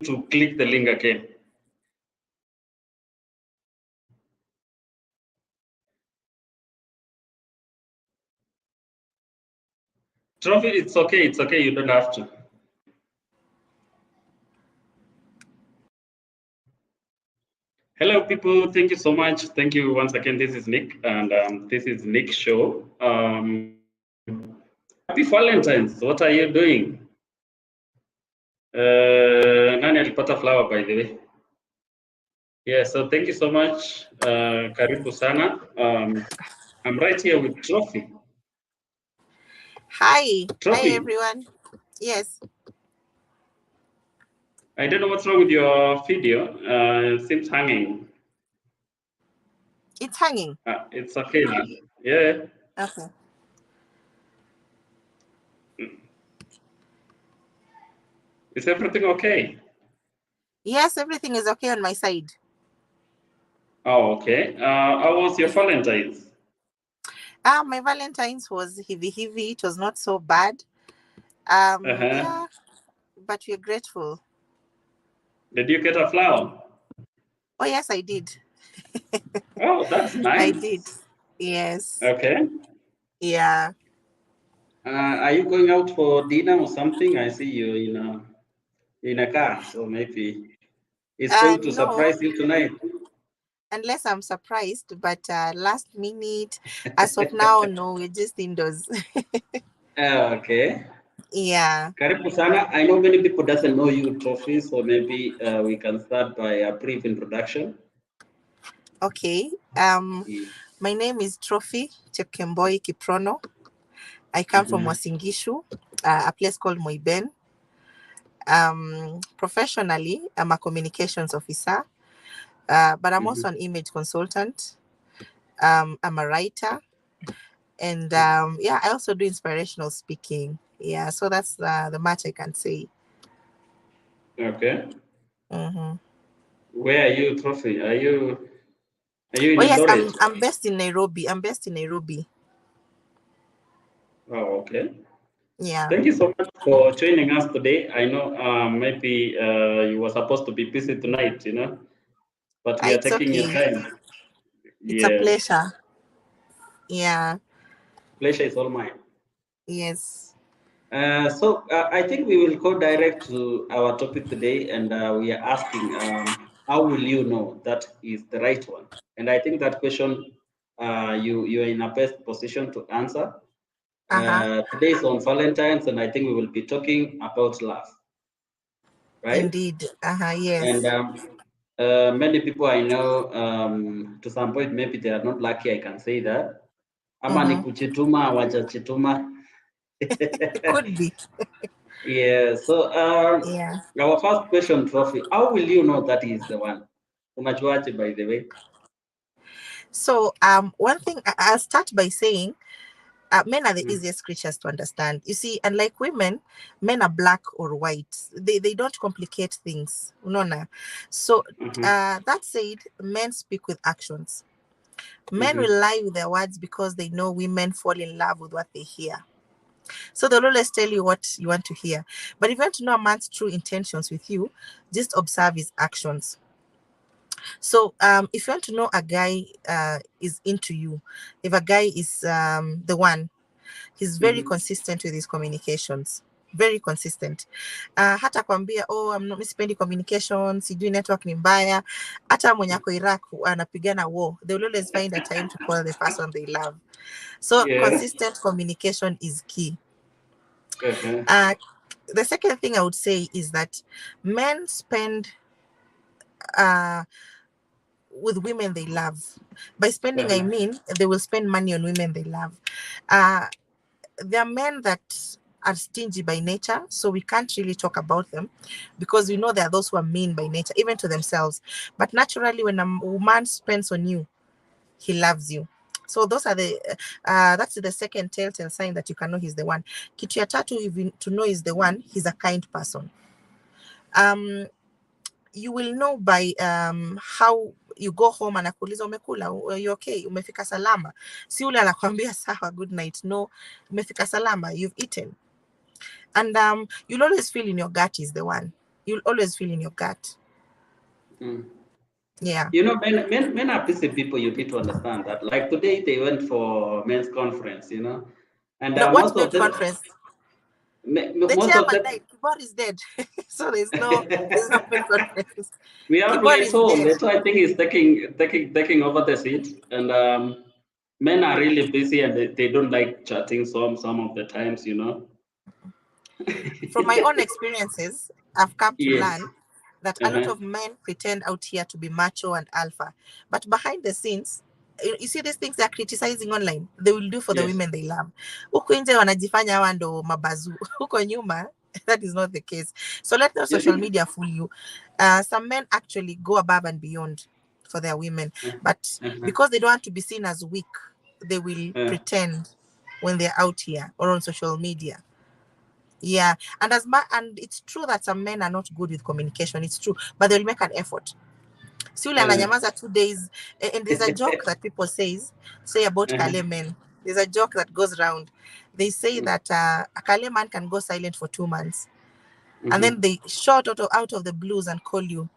to click the link again. Trophy, it's okay. It's okay. You don't have to. Hello, people. Thank you so much. Thank you once again. This is Nick, and this is Nick's show. Happy Valentines. What are you doing? Nani alipata flower, by the way? Yeah, so thank you so much. Karibu sana. I'm right here with Trophy. Hi. Trophy. Hi, everyone. Yes. I don't know what's wrong with your video. It seems hanging. It's hanging. It's okay now. Yeah. Okay. Is everything okay? Yes, everything is okay on my side. Oh, okay. How was your Valentine's? My Valentine's was heavy. It was not so bad. Yeah, but we're grateful. Did you get a flower? Oh, yes, I did. Oh, that's nice. I did. Yes. Okay. Yeah. Are you going out for dinner or something? I see you in a car, so maybe it's going to No. surprise you tonight. Unless I'm surprised, but last minute, as of now, no, we're just indoors. Okay. Yeah. Karibu sana. I know many people doesn't know you, Trophy, so maybe we can start by a brief introduction. Okay. My name is Trophy Chepkemboi Kiprono. I come from Wasingishu, a place called Moiben. Professionally, I'm a communications officer, but I'm also an image consultant. I'm a writer, and yeah, I also do inspirational speaking. Yeah, so that's the much I can say. Okay. Mm-hmm. Where are you, Trophy? Are you in Oh yes, Eldoret? I'm based in Nairobi. I'm based in Nairobi. Oh, okay. Yeah. Thank you so much for joining us today. I know maybe you were supposed to be busy tonight, but we are It's taking your okay. time. It's a Yeah, pleasure. Yeah. pleasure is all mine. Yes. So I think we will go direct to our topic today, and we are asking, how will you know that is the right one? And I think that question, you are in a best position to answer. Today is on Valentine's, and I think we will be talking about love, right? Indeed. Yes. And many people I know, to some point, maybe they are not lucky. I can say that. Ama ni kuchituma, hawajachituma. Could be. Yeah. So Yeah. our first question, Trophy. How will you know that is the one? Unajuaje, by the way? So one thing I'll start by saying, men are the easiest creatures to understand. You see, unlike women, men are black or white. They don't complicate things. Unaona? So that said, men speak with actions. Men will lie with their words because they know women fall in love with what they hear. So they'll always tell you what you want to hear. But if you want to know a man's true intentions with you, just observe his actions. So if you want to know a guy is into you, if a guy is the one, he's very consistent with his communications. Very consistent. Hata kwambia, oh, I'm not sipendi communication, sijui network ni mbaya. Hata mwenye ako Iraq anapigana war, they will always find a time to call the person they love. So consistent communication is key. The second thing I would say is that men spend with women they love. By spending, I mean they will spend money on women they love. There are men that are stingy by nature, so we can't really talk about them because we know there are those who are mean by nature, even to themselves. But naturally, when a woman spends on you, he loves you. So those are that's the second telltale sign that you can know he's the one. Kitu ya tatu, even to know he's the one, he's a kind person. You will know by how you go home, anakuuliza umekula, you okay, umefika salama. Si ule anakuambia sawa, good night. No, umefika salama, you've eaten. And you'll always feel in your gut is the one. You'll always feel in your gut. Mm. Yeah. You know, men are busy people. You need to understand that. Like today, they went for men's conference. You know, and No, what most meant of them, conference? The most of chairman them, died. Kibor is dead. So there's no meant conference. we have Kibor is Leto. dead. Leto, I think, is taking over the seat, and men are really busy, and they don't like chatting some of the times. You know. From my own experiences, I've come to Yes. learn that a lot Uh-huh. of men pretend out here to be macho and alpha, but behind the scenes, you see these things they're criticizing online, they will do for the Yes. women they love. Huko nje wanajifanya hawa ndo mabazu. Huko nyuma, that is not the case. So let the You social think? media fool you. Some men actually go above and beyond for their women, but Uh-huh. because they don't want to be seen as weak, they will pretend when they're out here or on social media. Yeah, and and it's true that some men are not good with communication. It's true, but they'll make an effort. Si ule ananyamaza 2 days, and there's a joke that people say about Kale men. There's a joke that goes around. They say that a Kale man can go silent for 2 months, and then they short out of the blues and call you.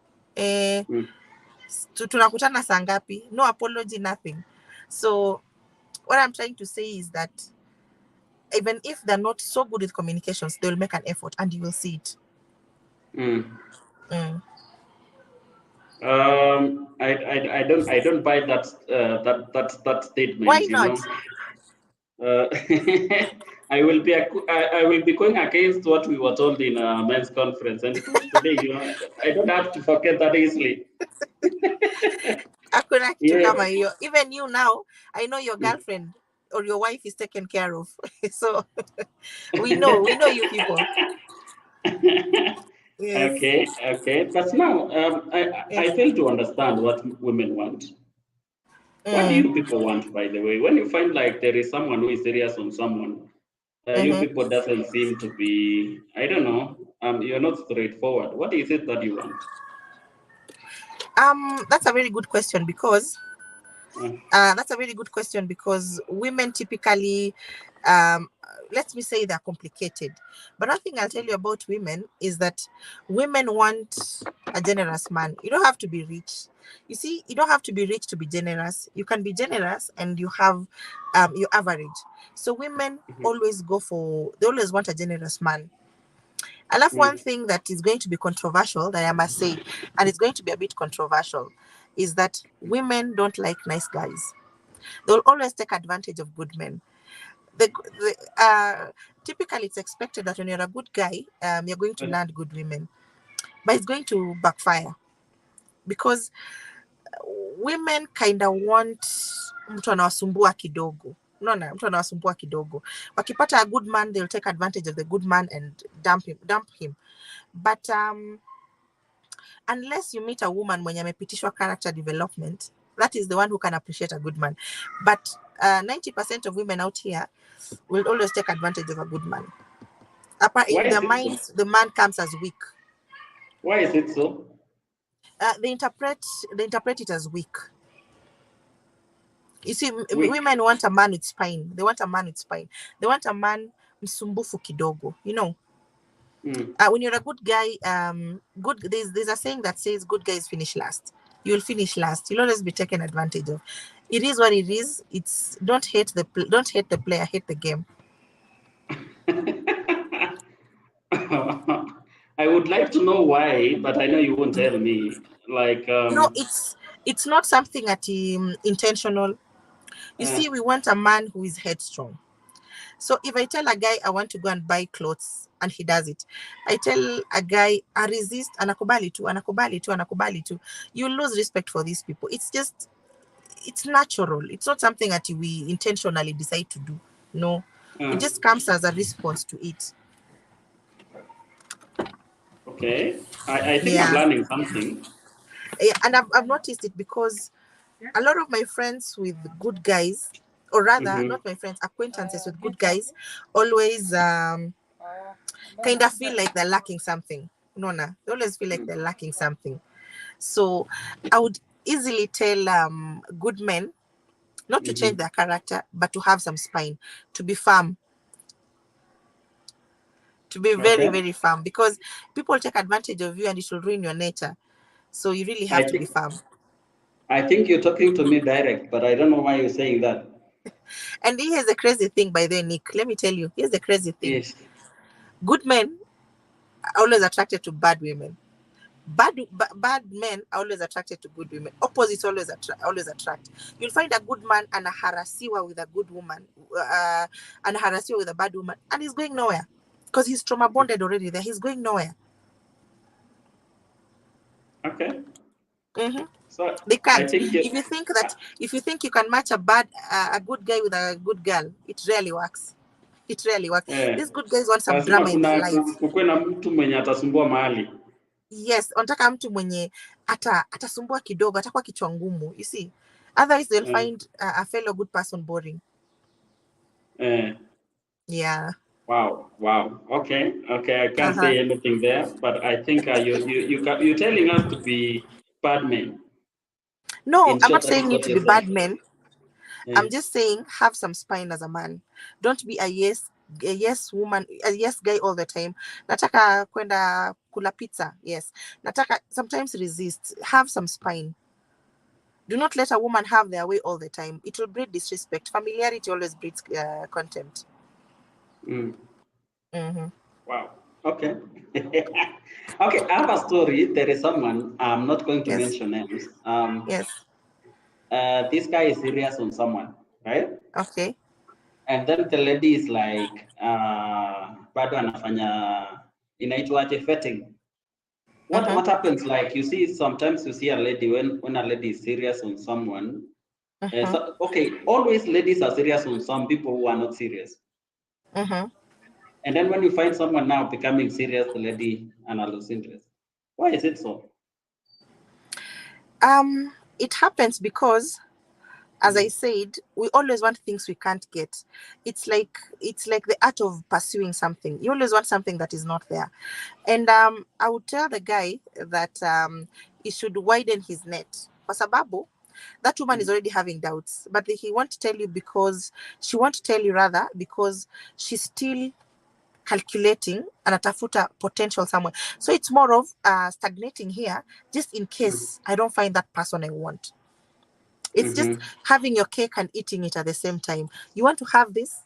Tunakutana saa ngapi? No apology, nothing. So what I'm trying to say is that even if they're not so good with communications, they'll make an effort, and you will see it. I don't buy that Why statement. You not? know, uh, I will be going against what we were told in a men's conference, and it was today. You know, I don't have to forget that easily. Hakuna kitu Yeah. kama hiyo. Even you now, I know your girlfriend or your wife is taken care of. So we know you people. Yes. Okay. But now, I Yes. fail to understand what women want. What do Mm. you people want, by the way? When you find like there is someone who is serious on someone, you Mm-hmm. people doesn't seem to be, I don't know, you're not straightforward. What is it that you want? That's a very good question because Uh, women typically, um, let me say they're complicated. But one thing I'll tell you about women is that women want a generous man. You don't have to be rich. You see, you don't have to be rich to be generous. You can be generous and you have your average. So women they always want a generous man. I love one thing that is going to be controversial that I must say, and it's going to be a bit controversial, is that women don't like nice guys. They'll always take advantage of good men. Typically, it's expected that when you're a good guy, you're going to land good women, but it's going to backfire because women kind of want mtu anawasumbua kidogo. Unaona, mtu anawasumbua kidogo. Wakipata a good man, they'll take advantage of the good man and dump him. But unless you meet a woman mwenye amepitishwa character development, that is the one who can appreciate a good man. But 90% of women out here will always take advantage of a good man. why In is their it so? minds, the man comes as weak. Why is it so? They interpret it as weak. You see, Weak. women want a man with spine. They want a man with spine. They want a man msumbufu kidogo. You know, when you're a good guy, there's a saying that says good guys finish last. You'll finish last. You'll always be taken advantage of. It is what it is. It's don't hate the player, hate the game. I would like to know why, but I know you won't tell me. Like, No, it's not something that intentional. You see, we want a man who is headstrong. So if I tell a guy I want to go and buy clothes and he does it, I tell a guy I resist, anakubali tu. You lose respect for these people. It's natural. It's not something that we intentionally decide to do. No, it just comes as a response to it. okay. I think I'm Yeah. learning something. Yeah, and I've noticed it because a lot of my friends with good guys, or rather, not my friends, acquaintances with good guys, always kind of feel like they're lacking something. Nona, they always feel like they're lacking something. So I would easily tell good men not to change their character, but to have some spine, to be firm. To be very, Okay. very firm, because people take advantage of you and it will ruin your nature. So you really I have to be think firm. I think you're talking to me direct, but I don't know why you're saying that. And here's the crazy thing, by the way, Nick. Let me tell you, here's the crazy thing. Yes. Good men are always attracted to bad women. Bad men are always attracted to good women. Opposites always attract. You'll find a good man and a harasiwa with a good woman, and a harasiwa with a bad woman, and he's going nowhere because he's trauma bonded already. There, he's going nowhere. Okay. Mm-hmm. So They I can't. think you, If you think you can match a good guy with a good girl, it rarely works. It rarely works. eh, These good guys want some lazima drama in their life. kukuwe na mtu mwenye atasumbua mahali. Yes, wanataka mtu mwenye atasumbua kidogo, atakuwa kichwa ngumu. You see, otherwise they'll Eh, find a fellow good person boring. eh. Yeah. Wow, wow. Okay, okay. I can't Uh-huh. say anything there, but I think you're telling us to be bad men. No, In I'm short, not that saying is you what to you're be bad saying. men. Eh, I'm just saying have some spine as a man. Don't be a yes woman, a yes guy all the time. Nataka kwenda kula pizza. Yes. Nataka sometimes resist. Have some spine. Do not let a woman have their way all the time. It will breed disrespect. Familiarity always breeds contempt. mm, Mm-hmm. wow. Okay. Okay. I have a story. There is someone. I'm not going to Yes. mention names. Yes. This guy is serious on someone, right? Okay. And then the lady is like, bado anafanya inaitwaje vetting. What Mm-hmm. happens, like, you see, sometimes you see a lady, when a lady is serious on someone. Mm-hmm. So okay, always ladies are serious on some people who are not serious. Mm-hmm. And then when you find someone now becoming serious, the lady and lose interest. Why is it so? It happens because, as I Mm, said, we always want things we can't get. It's like the art of pursuing something. You always want something that is not there. And I would tell the guy that he should widen his net. For sababu, that woman is mm, already having doubts, but he won't tell you because she won't tell you rather because she's still calculating anatafuta potential somewhere. So it's more of stagnating here, just in mm, case I don't find that person I want. It's just mm-hmm, having your cake and eating it at the same time. You want to have this,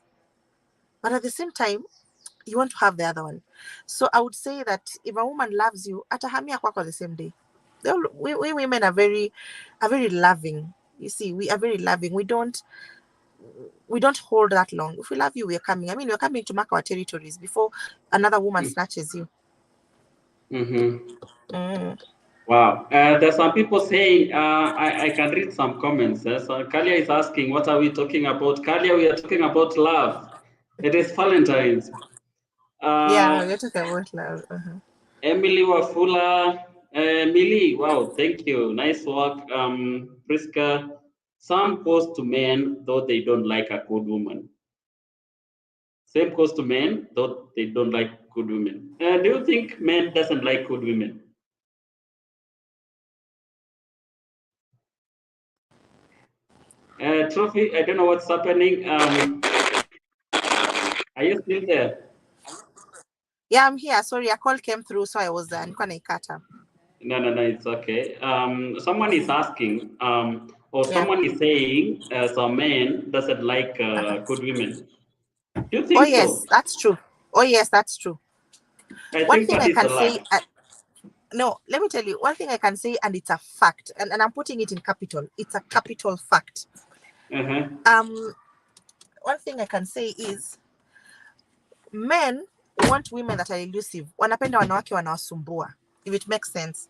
but at the same time, you want to have the other one. So I would say that if a woman loves you, atahamia kwako the same day. We women are very loving. You see, we are very loving. We don't hold that long. If we love you, we're coming. I mean, we're coming to mark our territories before another woman snatches you. mm-hmm. Mm. Wow. There's some people saying, I can read some comments. So Kalia is asking, what are we talking about? Kalia, we are talking about love. It is Valentines. Yeah, Uh, we're talking about love. Uh-huh. Emily Wafula, Emily, wow, thank you. Nice work. Priska, some goes to men, though they don't like a good woman. Same goes to men, though they don't like good women. Do you think men doesn't like good women? Trophy, I don't know what's happening. Are you still there? Yeah, I'm here. Sorry, a call came through, so I was nilikuwa naikata. No, no, no, it's okay. Someone is asking, or Yeah. someone is saying, some men doesn't like Uh-huh. good women. Do you Oh think yes, so? that's true. Oh yes, that's true. I One think thing that I is a can say, lie. no, let me tell you, one thing I can say, and it's a fact, and I'm putting it in capital. It's a capital fact. Uh-huh. Um, One thing I can say is men want women that are elusive. Wanapenda wanawake wanawasumbua. If it makes sense.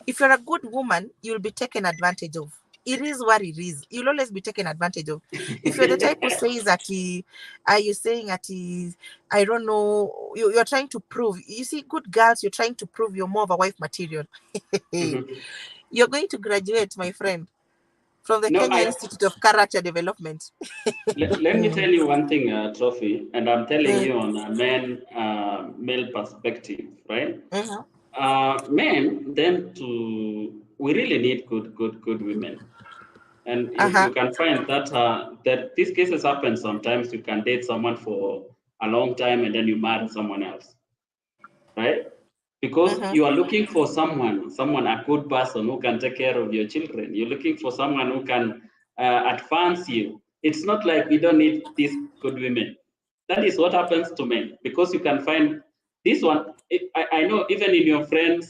If you're a good woman, you'll be taken advantage of. It is what it is. You'll always be taken advantage of. If you're the type who says that are you saying that I don't know, you're trying to prove. You see, good girls, you're trying to prove you're more of a wife material. Mhm. You're going to graduate, my friend, from the No, Kenya Institute of Character Development. let me tell you one thing, Trophy, and I'm telling Mm, you on a male perspective, right? mhm. Men tend to, we really need good women. And Uh-huh. you can find that that these cases happen sometimes. You can date someone for a long time and then you marry someone else. right? Because Mm-hmm. you are looking for someone, a good person who can take care of your children. You're looking for someone who can advance you. It's not like we don't need these good women. That is what happens to men, because you can find this one. I know even in your friend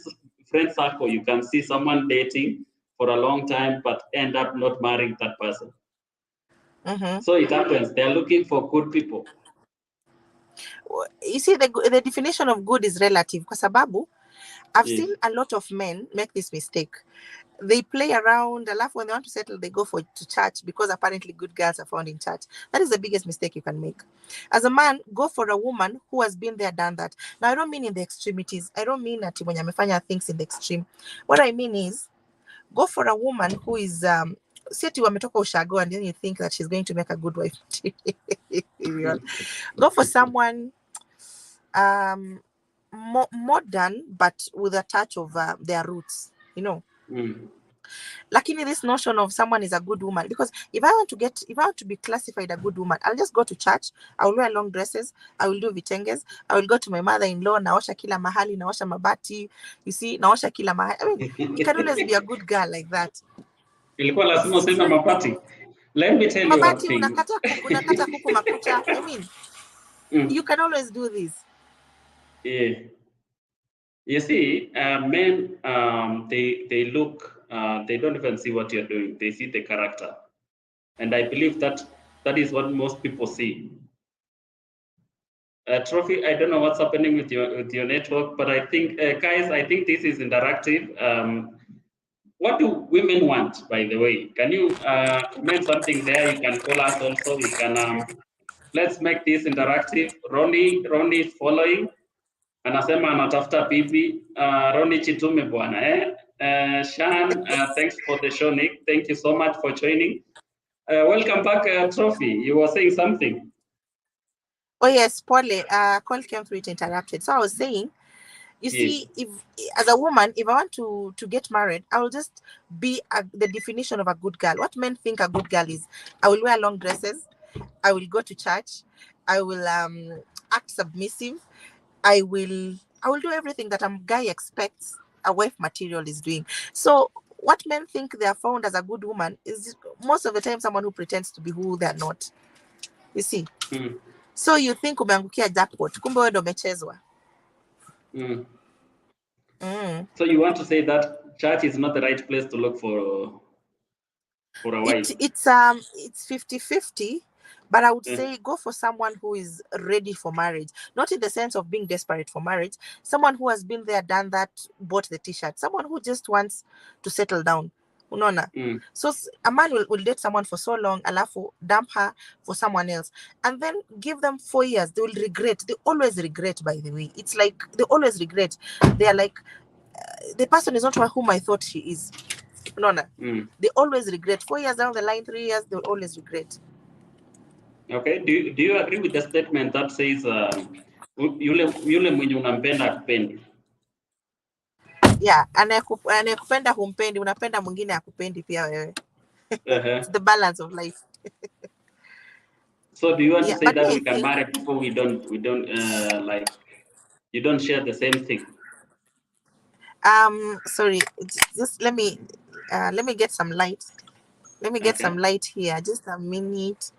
circle, you can see someone dating for a long time but end up not marrying that person. Mm-hmm. So it happens. They're looking for good people. You see, the definition of good is relative. Kwa sababu, I've Yes. seen a lot of men make this mistake. They play around, alafu when they want to settle, they go to church because apparently good girls are found in church. That is the biggest mistake you can make. As a man, go for a woman who has been there, done that. Now, I don't mean in the extremities. I don't mean ati mwenye amefanya things in the extreme. What I mean is, go for a woman who is si ati wametoka ushago and then you think that she's going to make a good wife. Go for someone modern but with a touch of their roots, you know. Mm. Lakini this notion of someone is a good woman, because if I want to be classified a good woman, I'll just go to church, I will wear long dresses, I will do vitenges, I will go to my mother-in-law, naosha kila mahali, naosha mabati, you see, naosha kila mahali. I mean, you can always be a good girl like that. Ilikuwa lazima useme mapati. Let me tell you one Mabati, thing. unakata kuku makucha. I mean, you Mm. can always do this. Yeah. You see, men, they look, they don't even see what you're doing. They see the character, and I believe that that is what most people see. Trophy, I don't know what's happening with your network, but I think, guys, I think this is interactive. What do women want, by the way? Can you comment something there? You can call us also. We can let's make this interactive. Ronnie is following. Anasema anatafuta bibi. Ronnie Chitume bwana eh? Shan, thanks for the show, Nick. Thank you so much for joining. Welcome back, Trophy. You were saying something. Oh yes, Polly, call came through, it interrupted. So I was saying, you Yes. see, if as a woman, if I want to get married, I will just be the definition of a good girl. What men think a good girl is, I will wear long dresses, I will go to church, I will act submissive, I will do everything that a guy expects a wife material is doing. So what men think they are found as a good woman is most of the time someone who pretends to be who they are not. You see? Mm. So you think umeangukia jackpot, kumbe wewe ndo umechezwa. Mm. Mm. So you want to say that church is not the right place to look for a wife? It's 50-50, but I would Eh. say go for someone who is ready for marriage, not in the sense of being desperate for marriage. Someone who has been there, done that, bought the t-shirt. Someone who just wants to settle down. Unaona? Mm. So a man will date someone for so long, alafu dump her for someone else, and then give them 4 years. They will regret. They always regret, by the way. It's like they always regret. They are like, the person is not whom I thought she is. No. Mm. They always regret. 4 years down the line, 3 years, they'll always regret. Okay. Do you agree with the statement that says yule mwenye unampenda akupendi? Yeah, anayekupenda humpendi, unapenda mwingine akupendi pia wewe. It's Uh-huh. the balance of life. So do you want to Yeah, say but that me, I we can think, marry people we don't like, you don't share the same thing? sorry, just let me get some light. Let me get some Okay. light here. Just a minute.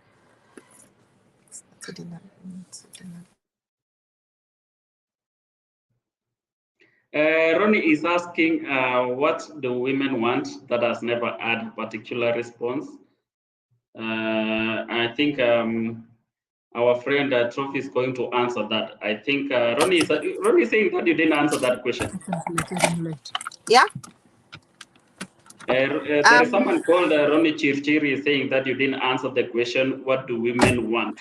Ronnie is asking, what do women want that has never had a particular response? I think our friend Trophy is going to answer that. I think Ronnie is saying that you didn't answer that question. Yeah. There is someone called Ronnie Chirchiri saying that you didn't answer the question, what do women want?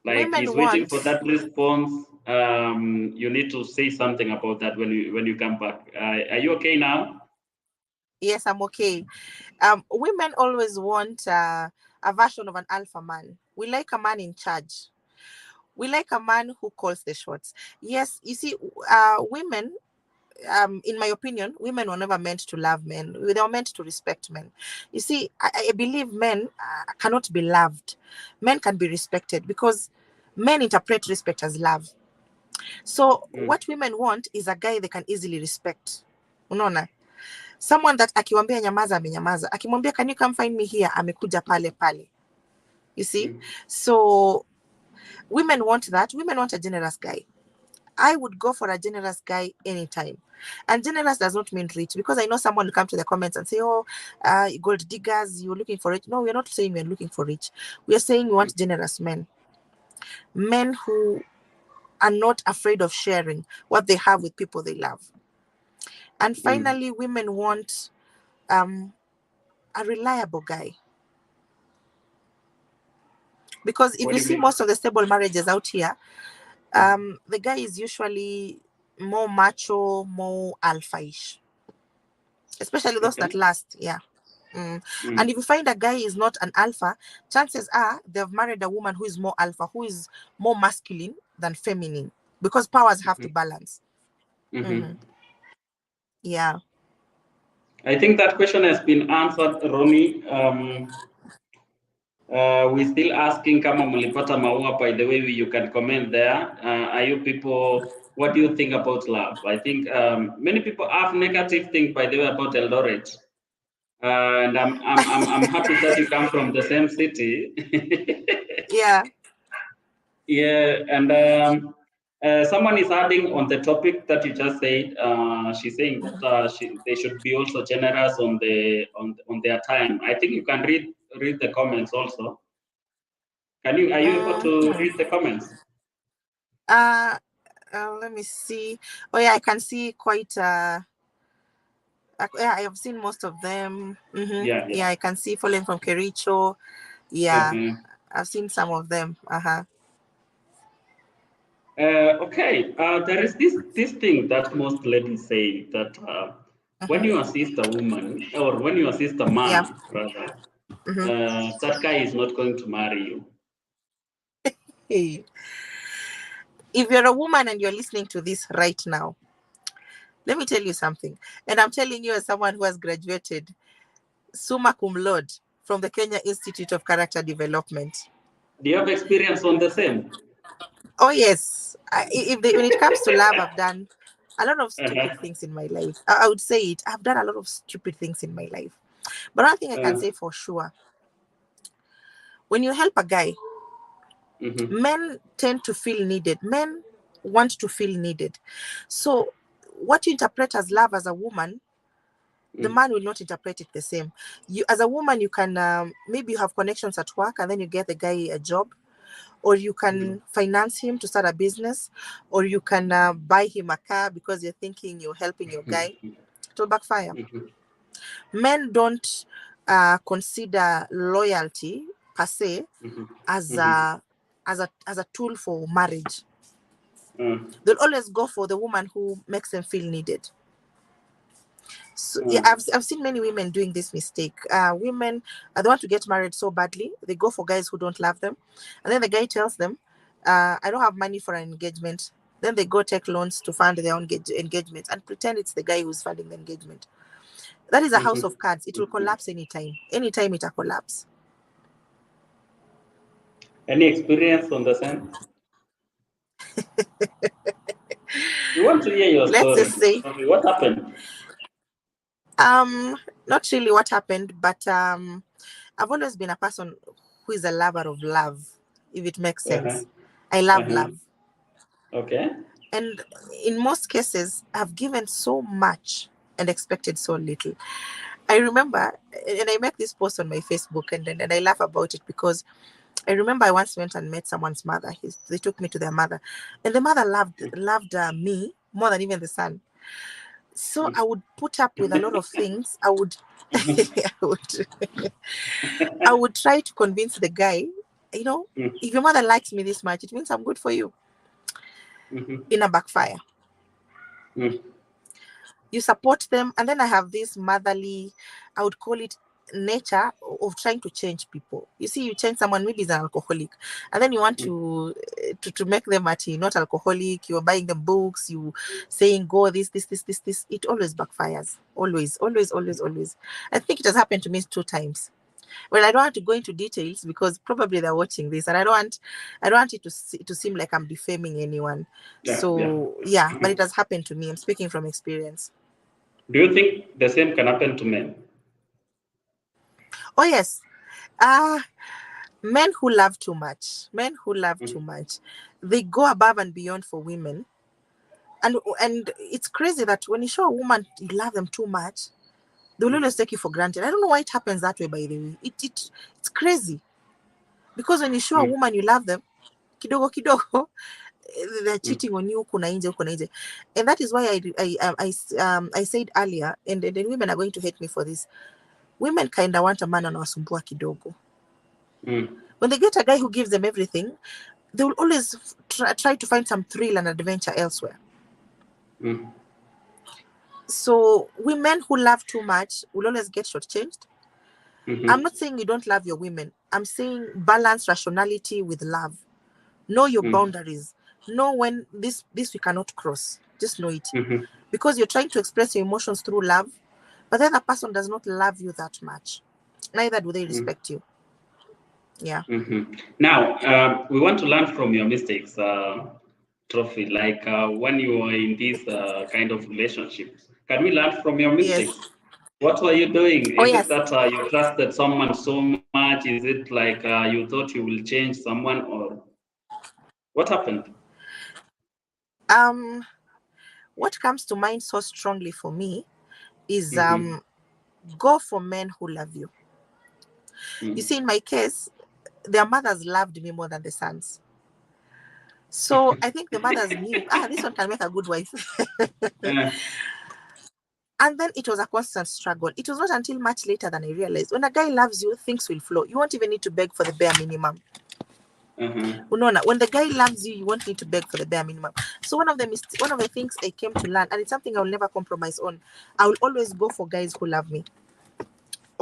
Like Women he's waiting want. for that response. You need to say something about that when you come back. Are you okay now? Yes, I'm okay. Women always want a version of an alpha man. We like a man in charge. We like a man who calls the shots. Yes, you see, women, in my opinion, women were never meant to love men. They were meant to respect men. You see, I believe men cannot be loved. Men can be respected because men interpret respect as love. So Mm. what women want is a guy they can easily respect. Unaona? Someone that akiwambia nyamaza amenyamaza, akimwambia can you come find me here, amekuja pale pale. You see? Mm. So women want that. Women want a generous guy. I would go for a generous guy anytime. And generous does not mean rich, because I know someone will come to the comments and say, oh, gold diggers, you're looking for rich. No, we're not saying we're looking for rich. We are saying we want generous men. Men who are not afraid of sharing what they have with people they love. And Mm. finally, women want a reliable guy. Because if What you do you see mean? most of the stable marriages out here, the guy is usually more macho, more alpha-ish, especially those Okay. that last. Yeah. And Mm. if you find a guy is not an alpha, chances are they've married a woman who is more alpha, who is more masculine than feminine, because powers have to Mm-hmm. balance. Mm-hmm. Yeah. I think that question has been answered, Ronnie. We're still asking kama mlipata maua. By the way, you can comment there. Are you people? What do you think about love? I think many people have negative things, by the way, about Eldoret. And I'm happy that you come from the same city. Yeah. Yeah, and someone is adding on the topic that you just said. She's saying that they should be also generous on on their time. I think you can read the comments also. Can you? Are you able to Mhm. read the comments? Uh, Let me see. Oh yeah, I can see quite. Yeah, I have seen most of them. Yeah, yeah. Yeah, I can see falling from Kericho. Yeah, Uh-huh. I've seen some of them. Uh-huh. Okay. There is this thing that most ladies say that when you Mm-hmm. assist a woman or when you assist a Yeah. man, rather, Mm-hmm. that guy is not going to marry you. Hey, if you're a woman and you're listening to this right now, let me tell you something. And I'm telling you as someone who has graduated summa cum laude from the Kenya Institute of Character Development. Do you have experience on the same? Oh yes, when it comes to love, I've done a lot of Uh-huh. stupid things in my life. I would say it. I've done a lot of stupid things in my life. But one thing I can Uh, say for sure, when you help a guy, mm-hmm, men tend to feel needed. Men want to feel needed. So what you interpret as love as a woman, the mm, man will not interpret it the same. You, as a woman, you can maybe you have connections at work and then you get the guy a job, or you mm, can finance him to start a business, or you can buy him a car because you're thinking you're helping your guy. It will backfire. mm-hmm, Men don't consider loyalty per se mm-hmm, as mm-hmm, a tool for marriage. uh, They'll always go for the woman who makes them feel needed. So yeah, uh, I've seen many women doing this mistake. Women, they want to get married so badly, they go for guys who don't love them, and then the guy tells them, "I don't have money for an engagement." Then they go take loans to fund their own engagement and pretend it's the guy who's funding the engagement. That is a house mm-hmm. of cards. It will collapse anytime. Anytime it will collapse. Any experience on the same? We want to hear your Let's just story. say, Okay, what happened? not really what happened, but I've always been a person who is a lover of love, if it makes Uh-huh, sense. I love uh-huh. love. Okay. And in most cases, I've given so much and expected so little. I remember, and I make this post on my Facebook, and I laugh about it because I remember I once went and met someone's mother. They took me to their mother, and the mother loved me more than even the son. So I would put up with a lot of things. I would, I would, I would try to convince the guy, you know, if your mother likes me this much, it means I'm good for you. Mm-hmm, In a backfire, mm, you support them, and then I have this motherly, I would call it, nature of trying to change people. You see, you change someone, maybe he's an alcoholic, and then you want mm, to make them at not alcoholic. You're buying them books, you saying go this. It always backfires. Always. I think it has happened to me 2 times. Well, I don't want to go into details because probably they're watching this, and I don't want it to seem like I'm defaming anyone. Yeah, yeah. So yeah, but it has happened to me. I'm speaking from experience. Do you think the same can happen to men? Oh yes, uh men who love too much, Mm, they go above and beyond for women, and it's crazy that when you show a woman you love them too much, they'll mm, always take you for granted. I don't know why it happens that way. By the way, it's crazy because when you show a mm, woman you love them, kidogo kidogo, they're mm, cheating on you, kuna nje, kuna nje. And that is why I said earlier, and women are going to hate me for this. Women kind of want a man anawasumbua kidogo. mm, When they get a guy who gives them everything, they will always try to find some thrill and adventure elsewhere. mm, So women who love too much will always get shortchanged. I'm mhm, not saying you don't love your women. I'm saying balance rationality with love. Know your mm, boundaries. Know when this we cannot cross. Just know it. mhm, Because you're trying to express your emotions through love, but the other person does not love you that much. Neither do they mm, respect you. Yeah. Now, we want to learn from your mistakes, Trophy. Like when you were in this kind of relationship, can we learn from your Yes. mistakes? What were you doing? Oh Is it yes. that you trusted someone so much? Is it like you thought you will change someone, or what happened? Um what comes to mind so strongly for me is Mm-hmm. go for men who love you. You Mm. see, in my case, their mothers loved me more than the sons. So I think the mothers knew, this one can make a good wife. Uh, And then it was a constant struggle. It was not until much later than I realized when a guy loves you, things will flow. You won't even need to beg for the bare minimum. uh-huh. Unaona, when the guy loves you, you won't need to beg for the bare minimum. So one of the things I came to learn, and it's something I will never compromise on, I will always go for guys who love me.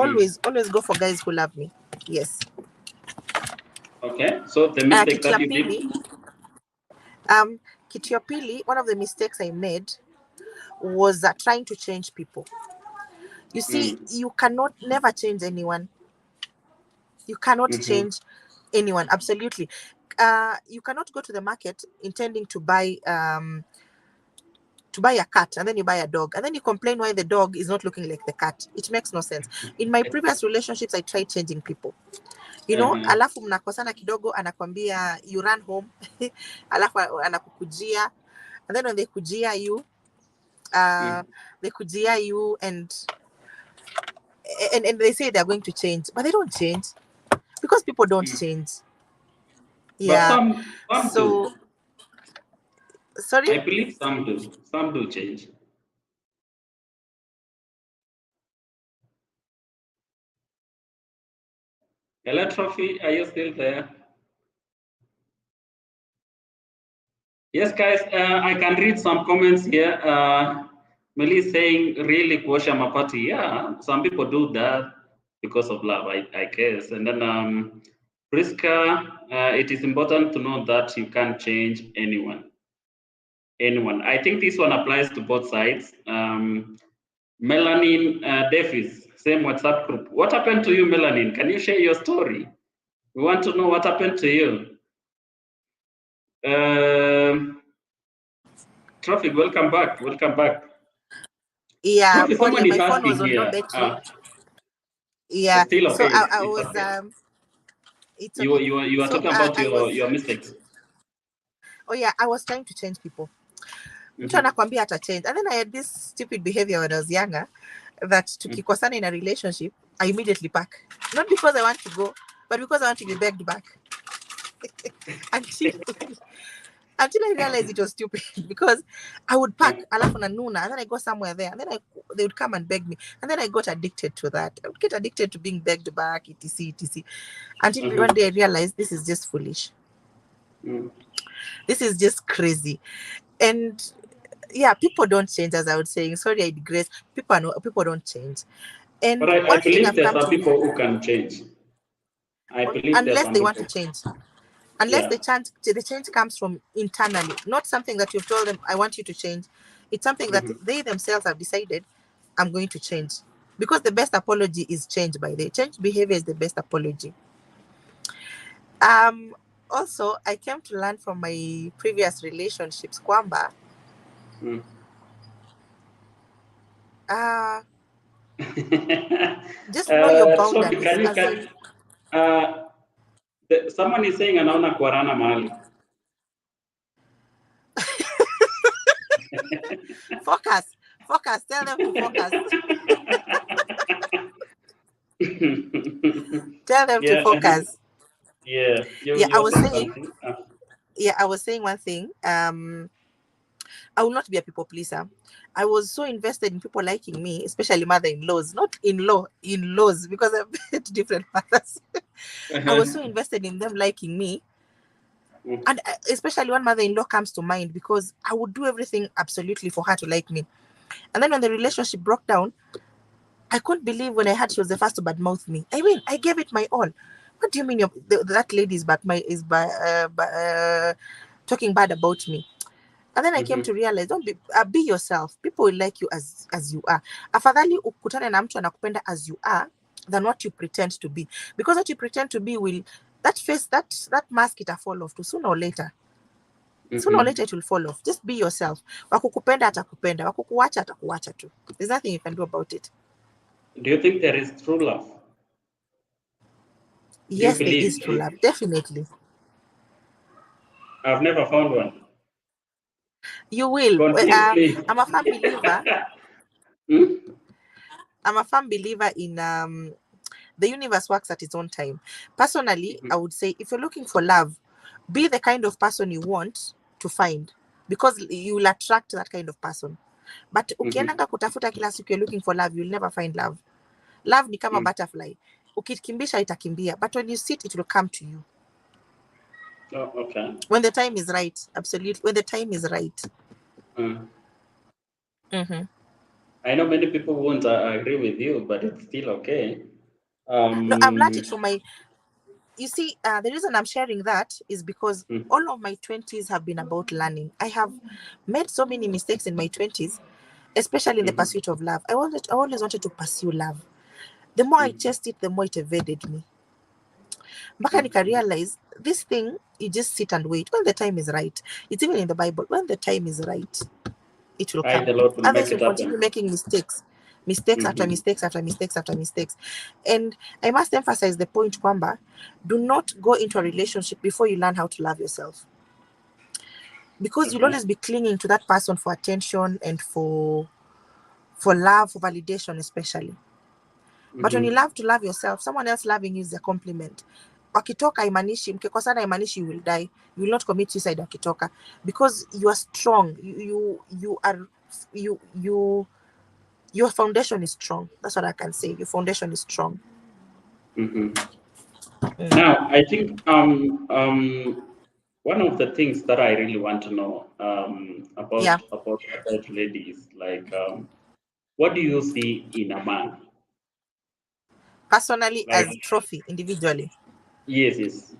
Mm. Always go for guys who love me. Yes. Okay, so the mistake Kitu that ya you did. pili, um, kitu ya pili, one of the mistakes I made was trying to change people. You see, Mm. you cannot never change anyone. You cannot Mm-hmm. change anyone. Absolutely. You cannot go to the market intending to buy a cat, and then you buy a dog, and then you complain why the dog is not looking like the cat. It makes no sense. In my previous relationships, I tried changing people. Uh-huh. Alafu mnakosana kidogo, anakwambia you run home, alafu anakukujia, and then when they kujia you, uh, Mm. and they say they're going to change, but they don't change because people don't Mm. change. But Yeah. some So do. sorry. I believe some do. Some do change. Hello, Trophy, are you still there? Yes, guys, I can read some comments here. Melly saying, really, Kuosha Mapati. Yeah, some people do that because of love, I guess. And then Priska, it is important to know that you can't change anyone. Anyone. I think this one applies to both sides. Melanin Davis, same WhatsApp group. What happened to you, Melanin? Can you share your story? We want to know what happened to you. Um, Traffic, welcome back. Welcome back. Yeah, Trophy, someone Polly, is my phone was asking on low here. battery. Yeah, Still so okay. I It's was okay. it's You okay. you are So talking about I was your mistakes. oh yeah, I was trying to change people. Mtu Mm-hmm. anakwambia ata change, and then I had this stupid behavior when I was younger, that tukikosana in a relationship I immediately pack, not because I want to go, but because I want to be begged back. until until I realized it was stupid because I would pack alafu na nuna, and then I go somewhere there, and then they would come and beg me, and then I got addicted to that. I would get addicted to being begged back, etc. Until one day I realized this is just foolish. Mm. This is just crazy. And yeah, people don't change, as I was saying. Sorry, I digress. People don't change. But And I one thing believe I've there come are to, people who can change. I believe there are unless some they want to people. change, unless Yeah. the change comes from internally, not something that you've told them, I want you to change. It's something that Mm-hmm. they themselves have decided, I'm going to change. Because the best apology is change. By the change behavior is the best apology. Also, I came to learn from my previous relationships kwamba just know your Sophie, boundaries, as in someone is saying anaona kuarana mahali. focus, tell them to focus. Tell them to focus. I was saying I was saying one thing. I will not be a people pleaser. I was so invested in people liking me, especially mother-in-laws, not in-laws, because I've met different mothers. I was so invested in them liking me. And especially when mother-in-law comes to mind, because I would do everything absolutely for her to like me. And then when the relationship broke down, I couldn't believe when I heard she was the first to badmouth me. I mean, I gave it my all. What do you mean that lady is talking bad about me? And then I came to realize, don't be yourself. People will like you as you are. Afadhali ukutane na mtu anakupenda as you are than what you pretend to be. Because what you pretend to be will, that face, that mask, it'll fall off to sooner or later. Sooner or later it will fall off. Just be yourself. Wakukupenda atakupenda. Wakukuwacha atakuwacha tu. There's nothing you can do about it. Do you think there is true love? Yes, there is true love. Definitely. I've never found one. You will. I'm a firm believer. I'm a firm believer in the universe works at its own time. Personally, I would say if you're looking for love, be the kind of person you want to find, because you will attract that kind of person. But ukiendanga kutafuta kila siku you're looking for love, you'll never find love. Love ni kama butterfly. Ukikimbisha itakimbia, but when you sit, it will come to you. Oh, okay. When the time is right, absolutely. When the time is right. I know many people won't agree with you, but it's still okay. No, I've learned it from my. You see, the reason I'm sharing that is because all of my 20s have been about learning. I have made so many mistakes in my 20s, especially in the pursuit of love. I always wanted to pursue love. The more I chased it, the more it evaded me. Mpaka I realize this thing, you just sit and wait. When the time is right, it's even in the Bible. When the time is right, it will come. Others will continue making mistakes after mistakes after mistakes after mistakes. And I must emphasize the point kwamba, do not go into a relationship before you learn how to love yourself, because you'll always be clinging to that person for attention and for love, for validation especially. But when you love to love yourself, someone else loving you is a compliment. Wakitoka haimanishi, mkikosana haimanishi you will die. You will not commit suicide wakitoka, because you are strong. Your foundation is strong. That's what I can say. Your foundation is strong. Now, I think one of the things that I really want to know about ladies, like, what do you see in a man? Personally, like, as trophy, individually. Yes.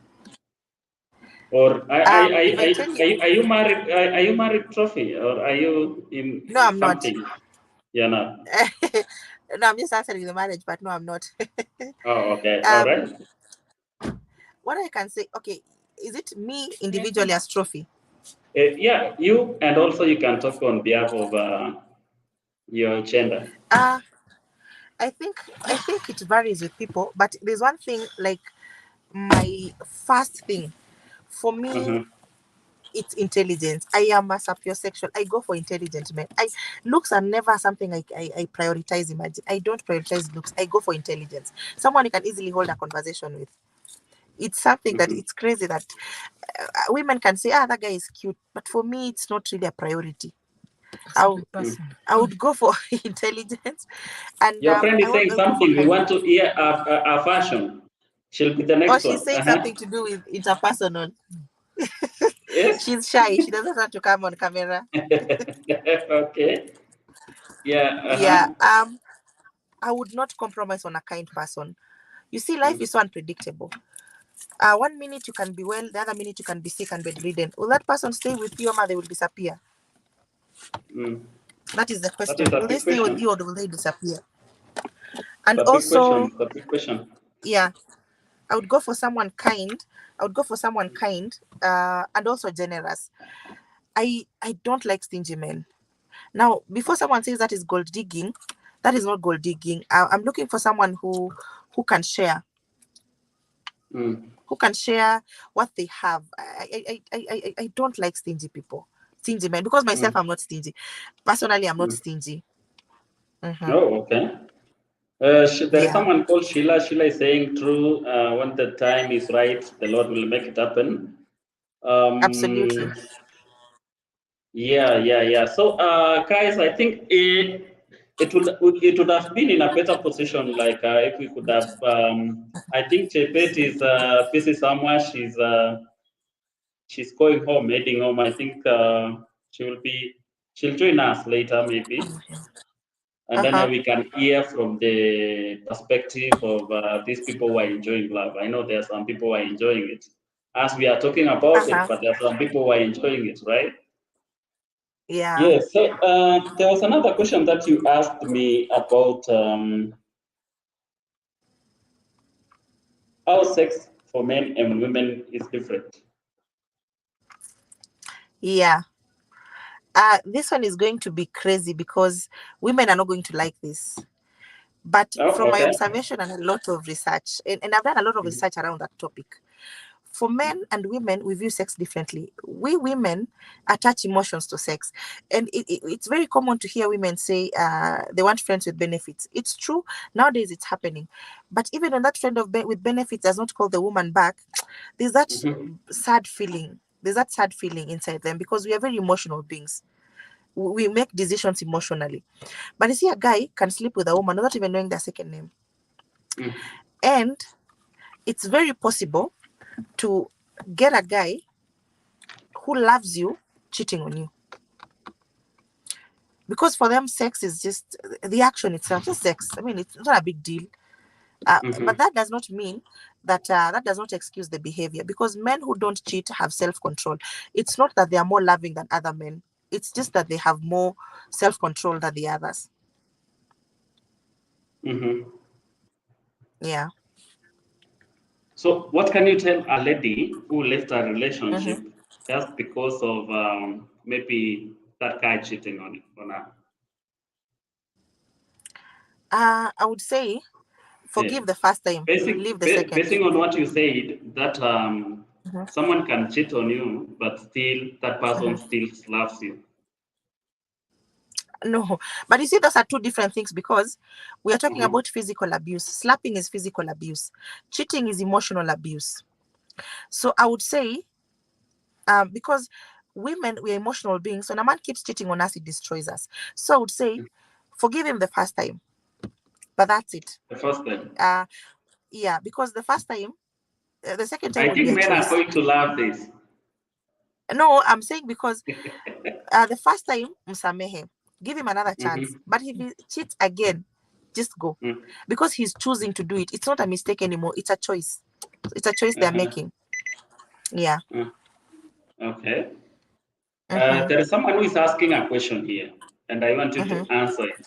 Or are you married? Are you married, trophy, or are you in? No, I'm something? Not. You're not. No, I'm just answering the marriage, but no, I'm not. Oh, okay. All right. What I can say, okay, is it me individually as trophy? Yeah, you, and also you can talk on behalf of your gender. I think it varies with people, but there's one thing, like my first thing for me, it's intelligence. I am a sapiosexual. I go for intelligent men. Looks are never something I prioritize. Imagine, I don't prioritize looks. I go for intelligence. Someone you can easily hold a conversation with. It's something that it's crazy that women can say, that guy is cute, but for me, it's not really a priority. I would go for intelligence. And your friend is saying something. We want to hear a fashion. She'll be the next one. She's saying something to do with interpersonal. Yes. She's shy. She doesn't want to come on camera. Okay. Yeah. Yeah. I would not compromise on a kind person. You see, life is so unpredictable. 1 minute you can be well, the other minute you can be sick and bedridden. Will that person stay with you, or they will disappear? That is the question. Will they stay with you, or will they disappear? And The big also, question. The big question. yeah, I would go for someone kind. And also generous. I don't like stingy men. Now, before someone says that is gold digging, that is not gold digging. I'm looking for someone who can share, Mm, who can share what they have. I don't like stingy people, stingy men, because myself, mm, I'm not stingy. Personally, I'm not mm. stingy. Mm-hmm. Oh, okay. There is Yeah, someone called Sheila. Sheila is saying, true, when the time is right, the Lord will make it happen. absolutely. Um, yeah, yeah, yeah. So, guys, I think it would have been in a better position, like if we could have. I think Chepet is busy somewhere. She's going home, heading home. I think she will be. She'll join us later, maybe, and then Uh-huh. we can hear from the perspective of these people who are enjoying love. I know there are some people who are enjoying it, as we are talking about it, Uh-huh. but there are some people who are enjoying it, right? Yeah. Yes. So there was another question that you asked me about how sex for men and women is different. Yeah. This one is going to be crazy because women are not going to like this. But from Oh, my okay. observation and a lot of research, and I've done a lot of Mhm, research around that topic, for men and women, we view sex differently. We women attach emotions to sex. And it's very common to hear women say they want friends with benefits. It's true. Nowadays, it's happening. But even when that with benefits does not call the woman back, there's that mhm, sad feeling. There's that sad feeling inside them because we are very emotional beings. We make decisions emotionally. But you see, a guy can sleep with a woman without even knowing their second name. mm, And it's very possible to get a guy who loves you cheating on you. Because for them, sex is just the action itself, just sex. I mean, it's not a big deal. But mhm, that does not mean that does not excuse the behavior because men who don't cheat have self control. It's not that they are more loving than other men, it's just that they have more self control than the others. mhm. Yeah. So, what can you tell a lady who left a Mm-hmm. relationship just because of maybe that guy cheating on her? I would say Yeah. forgive the first time, leave the second. Basing on what you said, that Mhm, someone can cheat on you, but still that person mhm. still loves you. No, but you see, those are two different things because we are talking Mhm, about physical abuse. Slapping is physical abuse, cheating is emotional abuse. So I would say, because women, we're emotional beings, when a man keeps cheating on us, it destroys us. So I would say, mm. forgive him the first time, but that's it. The first time. Uh, yeah, because the first time, the second time I will be think a men are choice. going to love this. No, I'm saying because the first time, msamehe, give him another chance. Mhm, But if he cheats again, just go. mm, Because he's choosing to do it. It's not a mistake anymore. It's a choice. It's a choice they're uh-huh, making. Yeah. uh, okay. Mm-hmm. There is someone who is asking a question here, and I want you Mm-hmm. to answer it.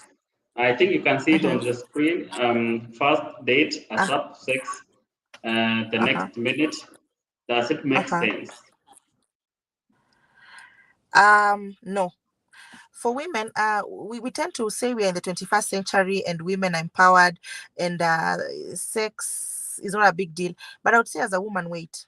I think you can see it on Mm-hmm. the screen. First date, Uh, ASAP, sex, the uh-huh. next minute. Does it make Uh-huh. sense? No. For women, we tend to say we are in the 21st century and women are empowered and sex is not a big deal. But I would say as a woman, wait.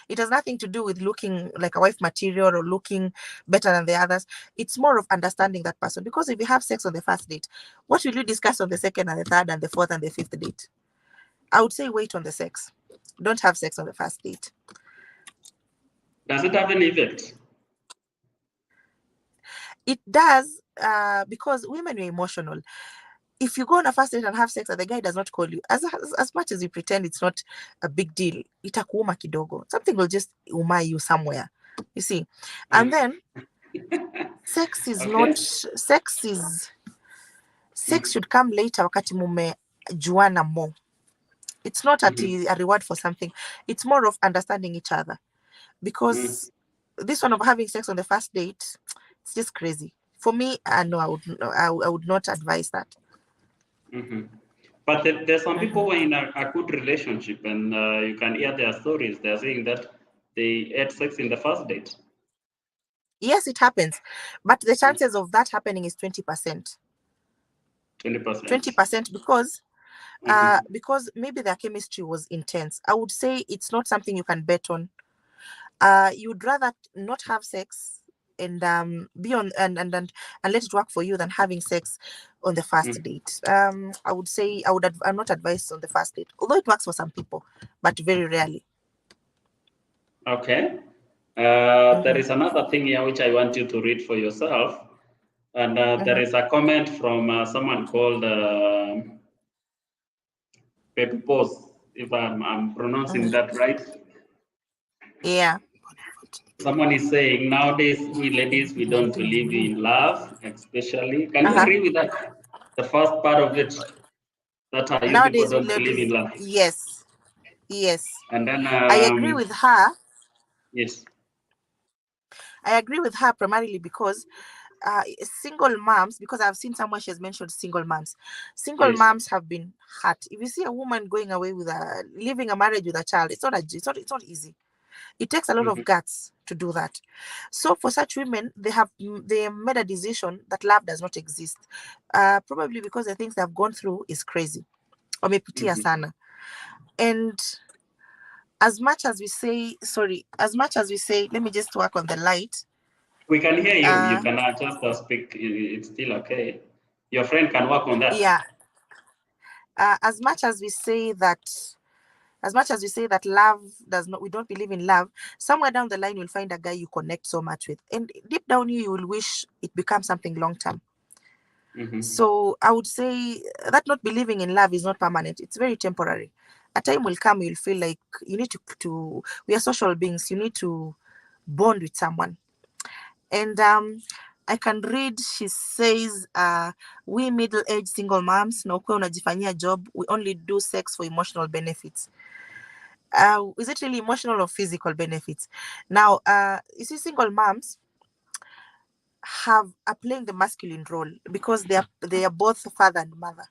It has nothing to do with looking like a wife material or looking better than the others. It's more of understanding that person. Because if you have sex on the first date, what will you discuss on the second and the third and the fourth and the fifth date? I would say wait on the sex. Don't have sex on the first date. Does it have an effect? It does, because women are emotional. If you go on a first date and have sex and the guy does not call you, as much as you pretend it's not a big deal, itakuuma kidogo. Something will just uma you somewhere. You see, and then sex is not Okay. sex is sex Mm, should come later wakati mumejuana more. It's not mhm, a reward for something. It's more of understanding each other. mm, Because this one of having sex on the first date, it's just crazy. For me, no, I would not advise that. mhm. But there's some people who Mhm. are in a good relationship, and you can hear their stories. They're saying that they had sex in the first date. Yes, it happens, but the chances of that happening is 20%. 20%. 20% Mm-hmm. because maybe their chemistry was intense. I would say it's not something you can bet on. You'd rather not have sex and be on and let it work for you than having sex on the first Mm-hmm. date. I would say I'm not advised on the first date, although it works for some people, but very rarely. Okay. There Mm-hmm. is another thing here which I want you to read for yourself. And there Mm-hmm. is a comment from someone called Pepe Pose, if I'm pronouncing Mm-hmm. that right. Yeah. Someone is saying nowadays we ladies we don't believe in love, especially. Can you Uh-huh. agree with that? The first part of it, that you people Nowadays, we don't believe in ladies, love. yes, yes, And then I agree with her. yes, I agree with her primarily because single moms, because I've seen somewhere she has mentioned single moms. Single yes. moms have been hurt. If you see a woman going away with leaving a marriage with a child, it's not easy. It takes a lot of Mm-hmm. guts to do that. So for such women, they have made a decision that love does not exist. Probably because the things they have gone through is crazy. Wamepitia Mm-hmm. sana. And as much as we say, let me just work on the light. We can hear you. You Uh can just speak. It's still okay. Your friend can work on that. yeah. As much as we say that love does not we don't believe in love, somewhere down the line you'll find a guy you connect so much with, and deep down you will wish it becomes something long term. Mm-hmm. So I would say that not believing in love is not permanent, it's very temporary. A time will come you'll feel like you need to we are social beings, you need to bond with someone. And I can read, she says, we middle-aged single moms na ukuwe unajifanyia job, we only do sex for emotional benefits. Is it really emotional or physical benefits? Now, you see, single moms are playing the masculine role because they are both father and mother.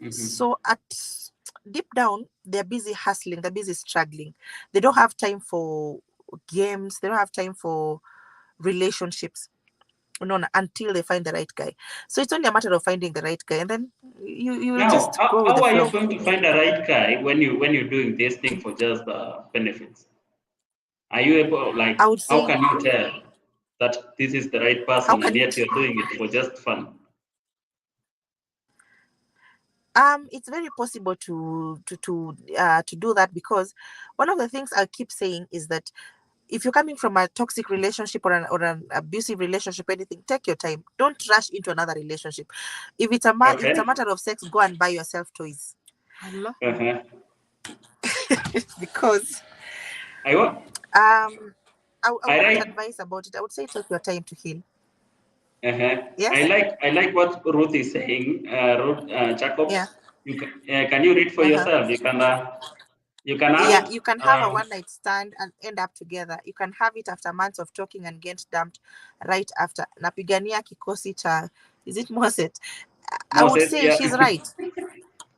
Mm-hmm. So at deep down, they're busy hustling, they're busy struggling. They don't have time for games, they don't have time for relationships. No, no, until they find the right guy. So it's only a matter of finding the right guy, and then you will Now, just go with the how are you flow. going to find the right guy when you're doing this thing for just benefits? Are you able, I like, would how say, can you tell that this is the right how person and can you yet you're doing it for just fun? it's very possible to do that, because one of the things I keep saying is that if you're coming from a toxic relationship or an abusive relationship, anything, take your time. Don't rush into another relationship. If it's a Okay. matter of sex, go and buy yourself toys. Allah. Uh-huh. Because I want. I I would not like. advise about it. I would say take your time to heal. Uh-huh. Yes. I like what Ruth is saying. Ruth Yeah. Jacobs. Can you read for Uh-huh. yourself? You can have Yeah, it. you can have a one night stand and end up together. You can have it after months of talking and get dumped right after. Napigania kikosi cha, is it Moset? I would Moses. say Yeah. she's right.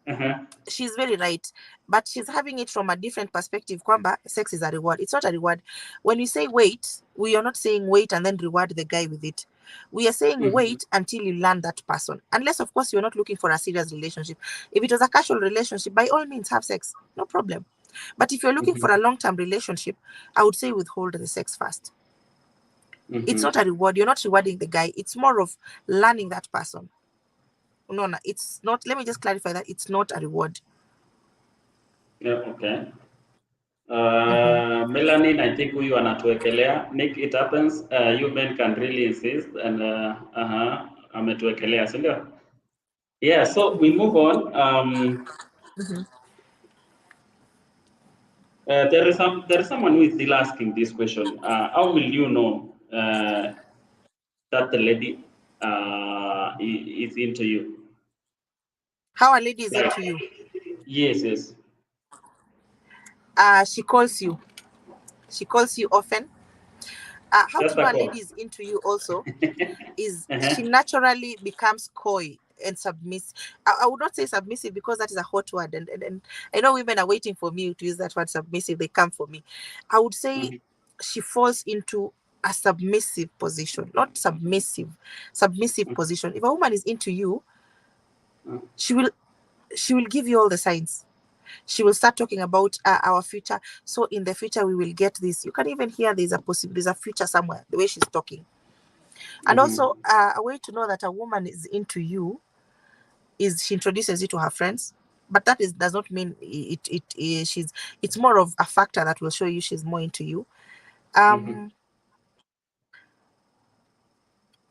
Uh-huh. She's very right, but she's having it from a different perspective. Kwamba sex is a reward. It's not a reward. When we say wait, we are not saying wait and then reward the guy with it. We are saying Mm-hmm. wait until you learn that person, unless of course you're not looking for a serious relationship. If it was a casual relationship, by all means have sex, no problem. But if you're looking for a Mm-hmm. long-term relationship, I would say withhold the sex first. It's not Mm-hmm. a reward. You're not rewarding the guy. It's more of learning that person. No, no, it's not. Let me just clarify that it's not a reward. Yeah. Okay. Mm-hmm. Melanin, I think huyu anatuwekelea. Nick, it happens. You men can really insist, and ametuwekelea, si ndio? Yeah. So we move on. There is someone who is still asking this question. How will you know that the lady is into you? How a lady is Like, into you? yes, yes. She calls you. She calls you often. How to Just know a a lady call. is into you also is she Uh-huh. naturally becomes coy. and submiss. I would not say submissive because that is a hot word, and I know women are waiting for me to use that word submissive. They come for me. I would say Mhm. she falls into a submissive position, not submissive position. If a woman is into you, Mhm. she will she will give you all the signs. She will start talking about our future. So in the future we will get this. You can even hear there's a future somewhere, the way she's talking. And Mhm. also a way to know that a woman is into you is she introduces you to her friends. But that is does not mean she's, it's more of a factor that will show you she's more into you. Mhm. um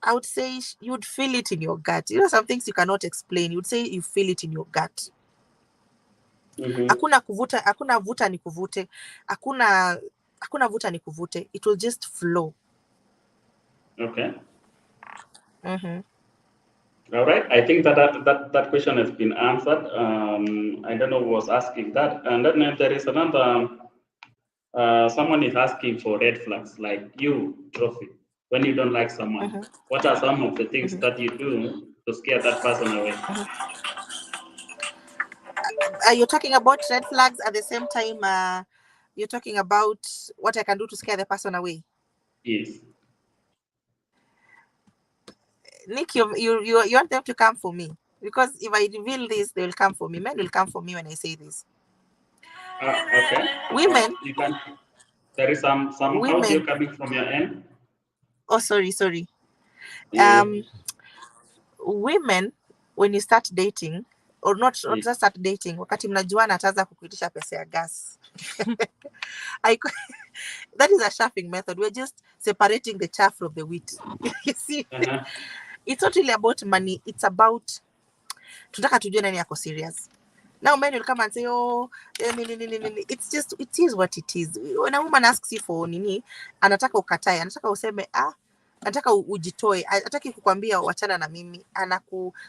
I would say you would feel it in your gut. You know, some things you cannot explain. You would say you feel it in your gut. Mhm. Hakuna kuvuta, hakuna vuta ni kuvute, hakuna hakuna vuta ni kuvute. It will just flow. Okay. Mm-hmm. All right. I think that question has been answered. I don't know who was asking that. And then there is another. Someone is asking for red flags, like you, Trophy. When you don't like someone, Mm-hmm. what are some of the things Mm-hmm. that you do to scare that person away? You're talking about red flags at the same time. You're talking about what I can do to scare the person away. Yes. Nick, you want them to come for me, because if I reveal this, they will come for me. Men will come for me when I say this. Okay. Women, You can. There is some audio women. coming from your end. Oh, sorry. Yeah. Um, women, when you start dating, or not Yeah. just start dating, wakati mnajuana ataanza kukuitisha pesa ya gas. I, that is a chaffing method. We're just separating the chaff from the wheat. You see, Uh-huh. it's not really about money. It's about tunataka tujue nani yako serious. Now men will come and say, oh, it's just, it is what it is. When a woman asks you for nini, anataka ukatae, anataka useme, anataka ujitoe, hataki kukwambia wachana na mimi,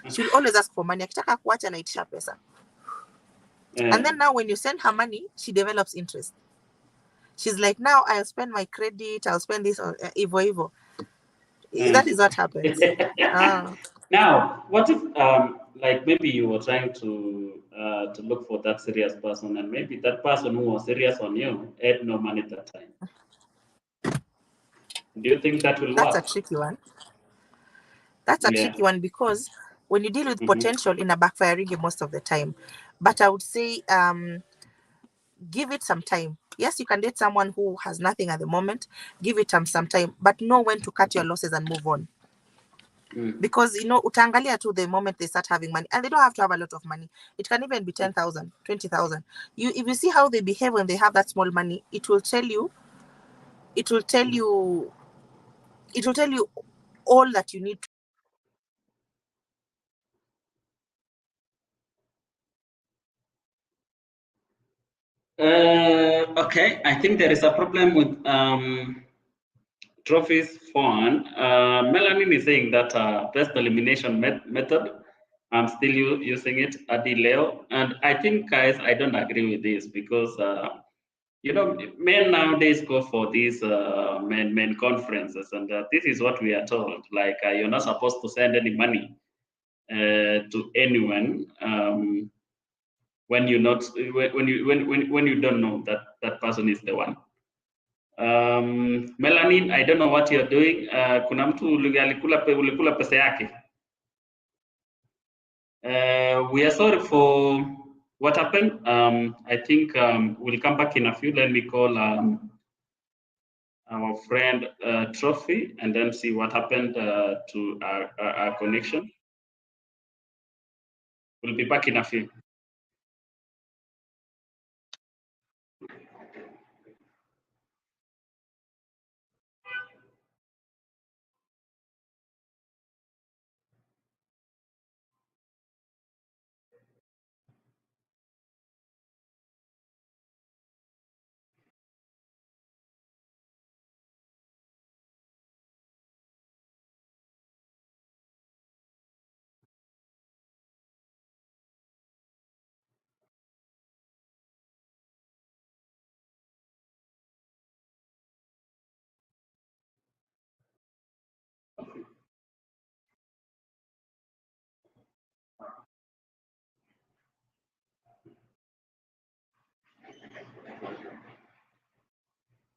she will always ask for money. Akitaka kuacha anaitisha pesa. And Yeah. then now when you send her money, she develops interest. She's like, now I'll spend my credit, I'll spend this on Evo Evo. That is what happens. Ah. Now, what if like maybe you were trying to look for that serious person, and maybe that person who was serious on you had no money that time? Do you think that will That's a work? tricky one. That's a Yeah. tricky one because when you deal with Mm-hmm. potential in a backfiring most of the time. But I would say give it some time. Yes, you can date someone who has nothing at the moment. Give it some time, but know when to cut your losses and move on. Mm. Because utaangalia to the moment they start having money, and they don't have to have a lot of money. It can even be 10,000, 20,000. If you see how they behave when they have that small money, it will tell you, it will tell you, it will tell you all that you need. Okay, I think there is a problem with Trophy's phone. Melanie is saying that best elimination method. I'm still using it at the Leo, and I think, guys, I don't agree with this because men nowadays go for these men conferences, and this is what we are told. Like you're not supposed to send any money to anyone when you not when you don't know that that person is the one. Melanin, I don't know what you're doing. Kuna mtu ulikula pesa yake. We are sorry for what happened. I think we'll come back in a few. Let me call our friend Trophy and then see what happened to our connection. We'll be back in a few.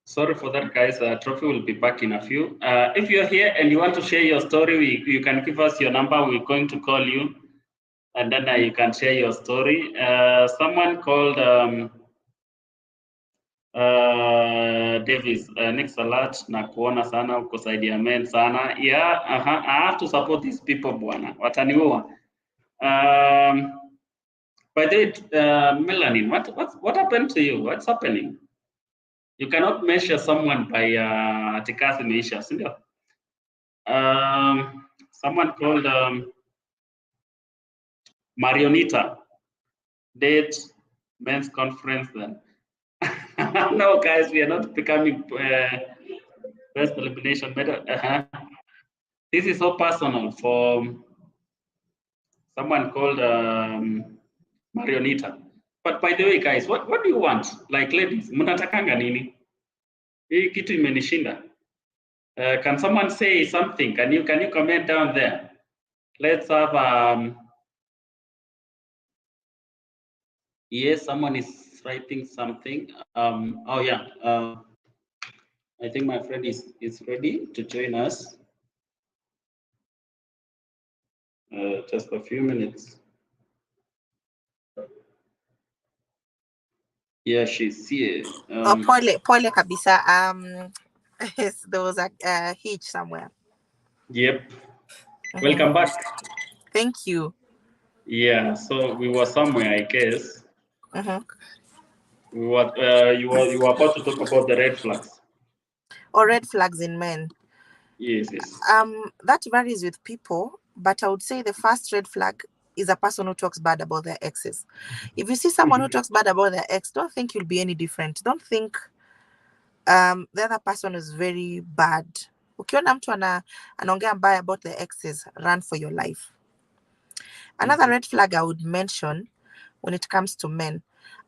Sorry for that, guys. Trophy will be back in a few. If you're here and you want to share your story, you can give us your number. We're going to call you, and then you can share your story. Someone called Davis, next alert na kuona sana uko side ya men sana. Yeah, I have to support these people bwana. Wataniua. By the way, Melanie, what happened to you? What's happening? You cannot measure someone by tikasi imeisha, si ndio? Someone called Marionita date men's conference then. No, guys, we are not becoming best elimination method. This is so personal for someone called Marionita. But by the way, guys, what do you want? Like ladies, mnatakanga nini? Hii kitu imenishinda. Can someone say something? Can you comment down there? Let's have yes, someone is writing something. Oh yeah. I think my friend is ready to join us. Just a few minutes. Yeah, she's here. Pole kabisa. Yes, there was a hitch somewhere. Yep. Welcome back. Thank you. Yeah, so we were somewhere, I guess. We were, you were about to talk about the red flags. Or red flags in men. Yes. That varies with people, but I would say the first red flag is a person who talks bad about their exes. If you see someone who talks bad about their ex, don't think you'll be any different. Don't think the other person is very bad. Ukiona mtu anaongea mbaya about the exes, run for your life. Another red flag I would mention when it comes to men,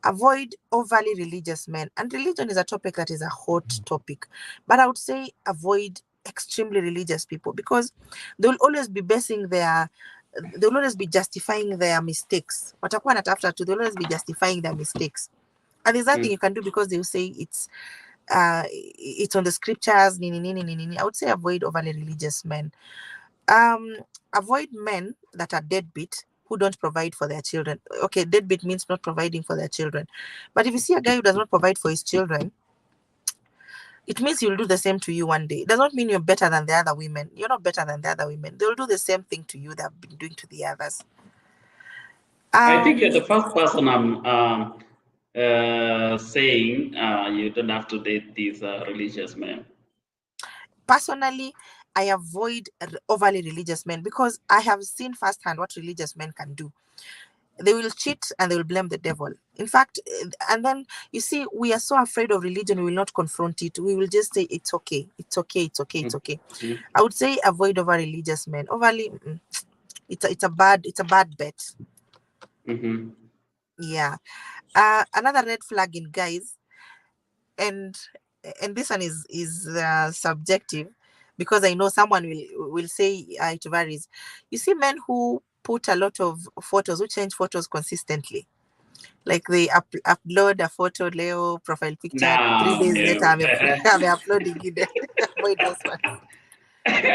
avoid overly religious men. And religion is a topic that is a hot topic. But I would say avoid extremely religious people, because they'll always be they'll always be justifying their mistakes. Watakuwa wanatafuta tu, they'll always be justifying their mistakes. And there's nothing you can do because they'll say it's on the scriptures, nini. I would say avoid overly religious men. Avoid men that are deadbeat, who don't provide for their children. Okay, deadbeat means not providing for their children. But if you see a guy who does not provide for his children, it means he'll do the same to you one day. It does not mean you're better than the other women. You're not better than the other women. They'll do the same thing to you that have been doing to the others. I think you're the first person I'm saying you don't have to date these religious men. Personally, I avoid overly religious men because I have seen firsthand what religious men can do. They will cheat and they will blame the devil. In fact, and then you see, we are so afraid of religion, we will not confront it. We will just say it's okay. I would say avoid over religious men. Overly, it's a bad bet. Yeah. Another red flag in guys, and this one is subjective, because I know someone will say it varies. You see men who put a lot of photos, who change photos consistently. Like they upload a photo, Leo profile picture, 3 days later I'm uploading it. Avoid those ones.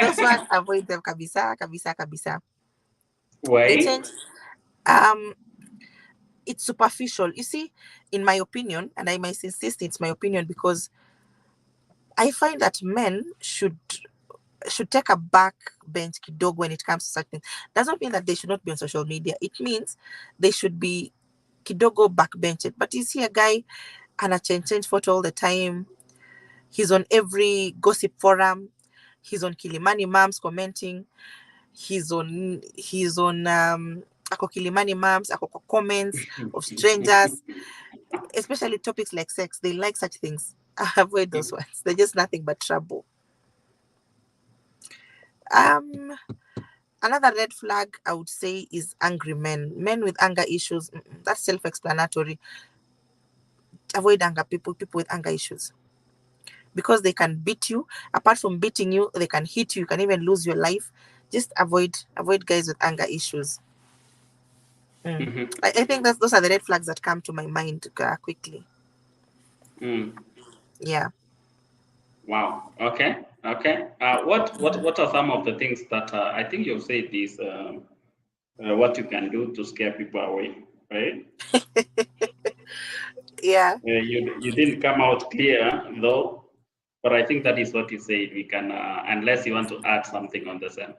Those ones, avoid them kabisa. Why? They change. It's superficial. You see, in my opinion, and I must insist it's my opinion, because I find that men should take a back bench kidogo when it comes to such things. Does not mean that they should not be on social media. It means they should be kidogo backbench. But you see a guy ana change photo all the time. He's on every gossip forum. He's on Kilimani Moms commenting. He's on ako Kilimani Moms, ako comments of strangers, especially topics like sex. They like such things. Avoid those ones. They're just nothing but trouble. Another red flag I would say is angry men. Men with anger issues. That's self-explanatory. Avoid anger people with anger issues, because they can beat you. Apart from beating you, they can hit you. You can even lose your life. Just avoid guys with anger issues. I think those are the red flags that come to my mind quickly. Yeah. Wow. Okay. Okay. What are some of the things that I think you've said is what you can do to scare people away, right? Yeah. You didn't come out clear though, but I think that is what you said. We can, unless you want to add something on the same.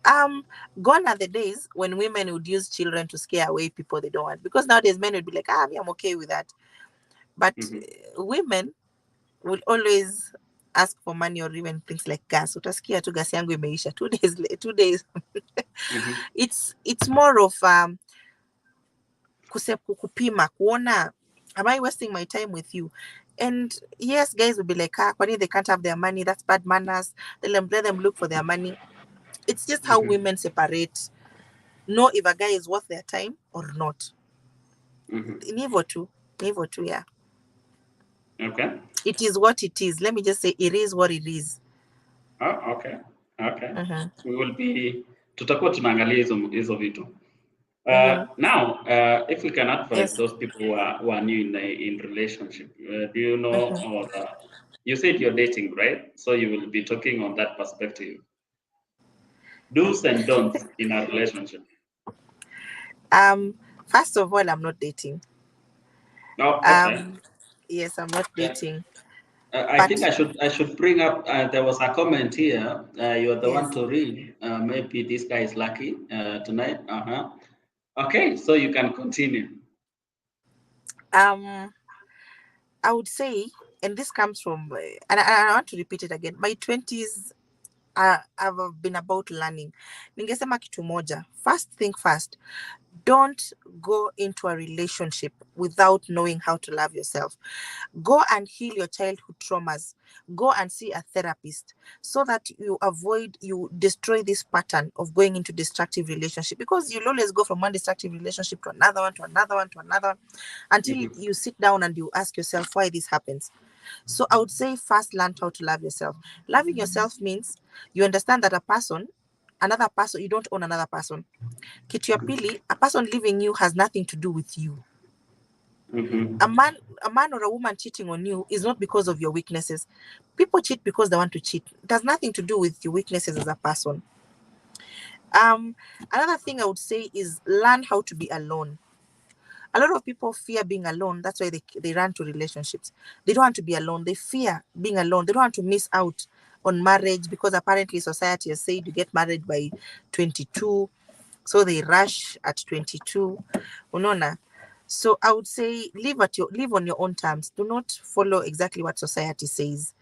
Um, Gone are the days when women would use children to scare away people they don't want. Because nowadays men would be like, me, I'm okay with that. But Mm-hmm. women will always ask for money or even things like gas. Utasikia tu gas yangu imeisha 2 days, 2 days. Mm-hmm. It's more of kupima kuona, am I wasting my time with you? And yes, guys will be like, kwani they can't have their money, that's bad manners. Let them look for their money. It's just how Mm-hmm. women separate, know if a guy is worth their time or not. Mm-hmm. Ni hivyo tu, yeah. Okay. It is what it is. Let me just say it is what it is. Oh, okay. Okay. Mm-hmm. We will be, tutakuwa tunaangalia hizo vitu. Mm-hmm. Now, if we can advise Yes. those people who are new in relationship, do you know, Mm-hmm. or you said you're dating, right? So you will be talking on that perspective. Do's and don'ts in a relationship. Um, First of all, I'm not dating. Oh, okay. Um, yes, I'm not Okay. dating. I think But I should bring up. There was a comment here. You're the one yes, to read. Maybe this guy is lucky tonight. Okay, so you can continue. um, I would say, and this comes from, and I want to repeat it again. My 20s, I've been about learning. Ningesema kitu moja. First thing first, don't go into a relationship without knowing how to love yourself. Go and heal your childhood traumas. Go and see a therapist so that you destroy this pattern of going into destructive relationship, because you'll always go from one destructive relationship to another one, to another one, to another one, until Mm-hmm. you sit down and you ask yourself why this happens. So I would say first learn how to love yourself. Loving yourself means you understand that another person, you don't own another person. Kitu ya pili, a person leaving you has nothing to do with you. Mm-hmm. A man or a woman cheating on you is not because of your weaknesses. People cheat because they want to cheat. It has nothing to do with your weaknesses as a person. Um, Another thing I would say is learn how to be alone. A lot of people fear being alone. That's why they run to relationships. They don't want to be alone. They fear being alone. They don't want to miss out on marriage because apparently society has said you get married by 22. So they rush at 22. Unaona? So I would say live on your own terms. Do not follow exactly what society says.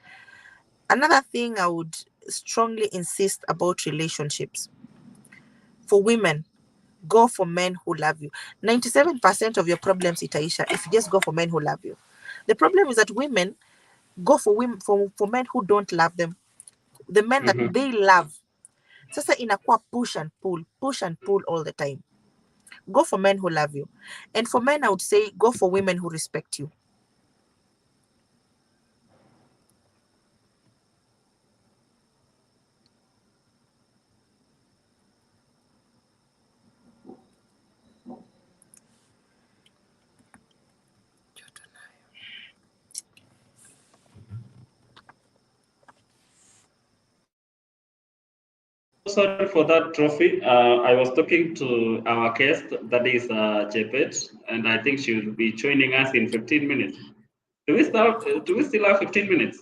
Another thing I would strongly insist about relationships for women, go for men who love you. 97% of your problems itaisha if you just go for men who love you. The problem is that women go for for men who don't love them. The men that Mm-hmm. they love. Sasa inakuwa push and pull all the time. Go for men who love you. And for men, I would say go for women who respect you. So sorry for that, Trophy. I was talking to our guest, that is Jepet, and I think she will be joining us in 15 minutes. Do we still have 15 minutes?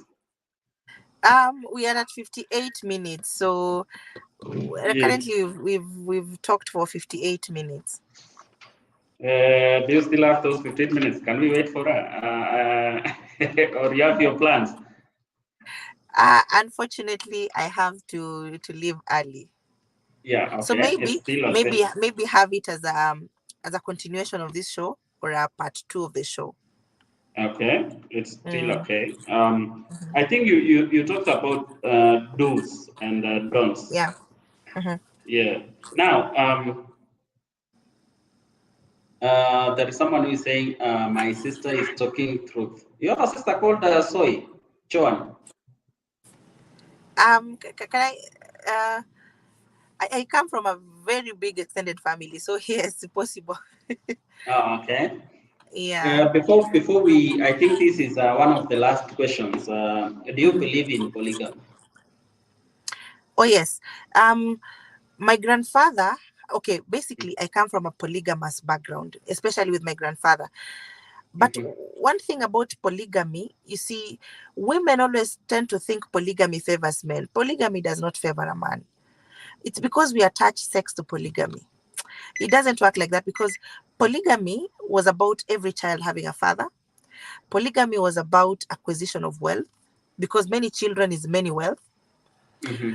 We are at 58 minutes. So Yes. currently we've talked for 58 minutes. Do you still have those 15 minutes? Can we wait for her? Or you have your plans? Unfortunately, I have to leave early. Yeah, So okay. It's maybe still maybe okay. maybe have it as a continuation of this show or a part two of the show. Okay, it's still Mm, okay. I think you talked about do's and don'ts. yeah. Mhm. Yeah. Now, there is someone who is saying, my sister is talking truth. You have a sister called Soy, Joan. Can uh I come from a very big extended family, so yes, possible. Oh, okay. Yeah. Before we, I think this is one of the last questions. Do you believe in polygamy? Oh yes. My grandfather. Okay, basically, I come from a polygamous background, especially with my grandfather. But Mm-hmm. one thing about polygamy, you see, women always tend to think polygamy favors men. Polygamy does not favor a man. It's because we attach sex to polygamy. It doesn't work like that because polygamy was about every child having a father. Polygamy was about acquisition of wealth because many children is many wealth. Mm-hmm.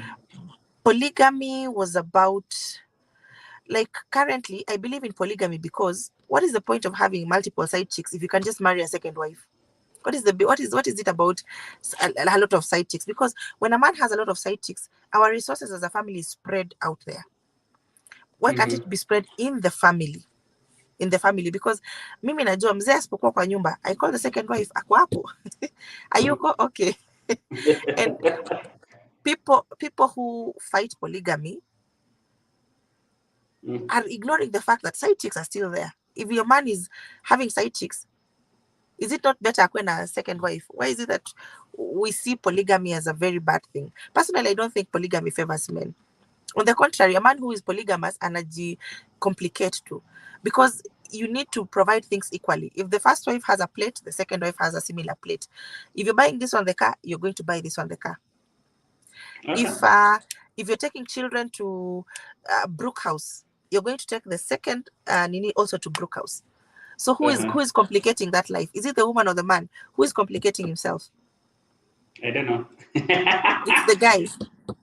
Polygamy was about, like, currently I believe in polygamy because what is the point of having multiple side chicks if you can just marry a second wife? What is it about a lot of side chicks? Because when a man has a lot of side chicks, our resources as a family is spread out there. Why can't it Mm-hmm. be spread in the family? In the family, because mimi najua mzee asipokuwa kwa nyumba, I call the second wife, ako hapo. Ayuko okay. And people who fight polygamy Mm-hmm. are ignoring the fact that side chicks are still there. If your man is having side chicks, is it not better when a second wife? Why is it that we see polygamy as a very bad thing? Personally, I don't think polygamy favors men. On the contrary, a man who is polygamous anaji complicate too, because you need to provide things equally. If the first wife has a plate, the second wife has a similar plate. If you're buying this on the car, you're going to buy this on the car. Okay. If you're taking children to Brook House, you're going to take the second Nini also to Brook House. So Uh-huh. who is complicating that life? Is it the woman or the man? Who is complicating himself? I don't know. It's the guy.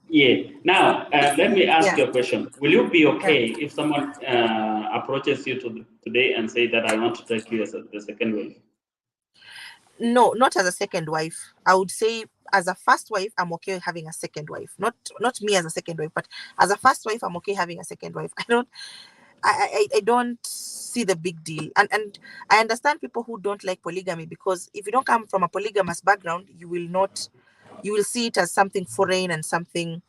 Yeah. So Now, let me ask yeah, you a question. Will you be yeah. okay if someone approaches you today and say that I want to take you as the second wife? No, not as a second wife. I would say as a first wife, I'm okay having a second wife. Not me as a second wife, but as a first wife, I'm okay having a second wife. I don't see the big deal. And I understand people who don't like polygamy because if you don't come from a polygamous background, you will see it as something foreign and something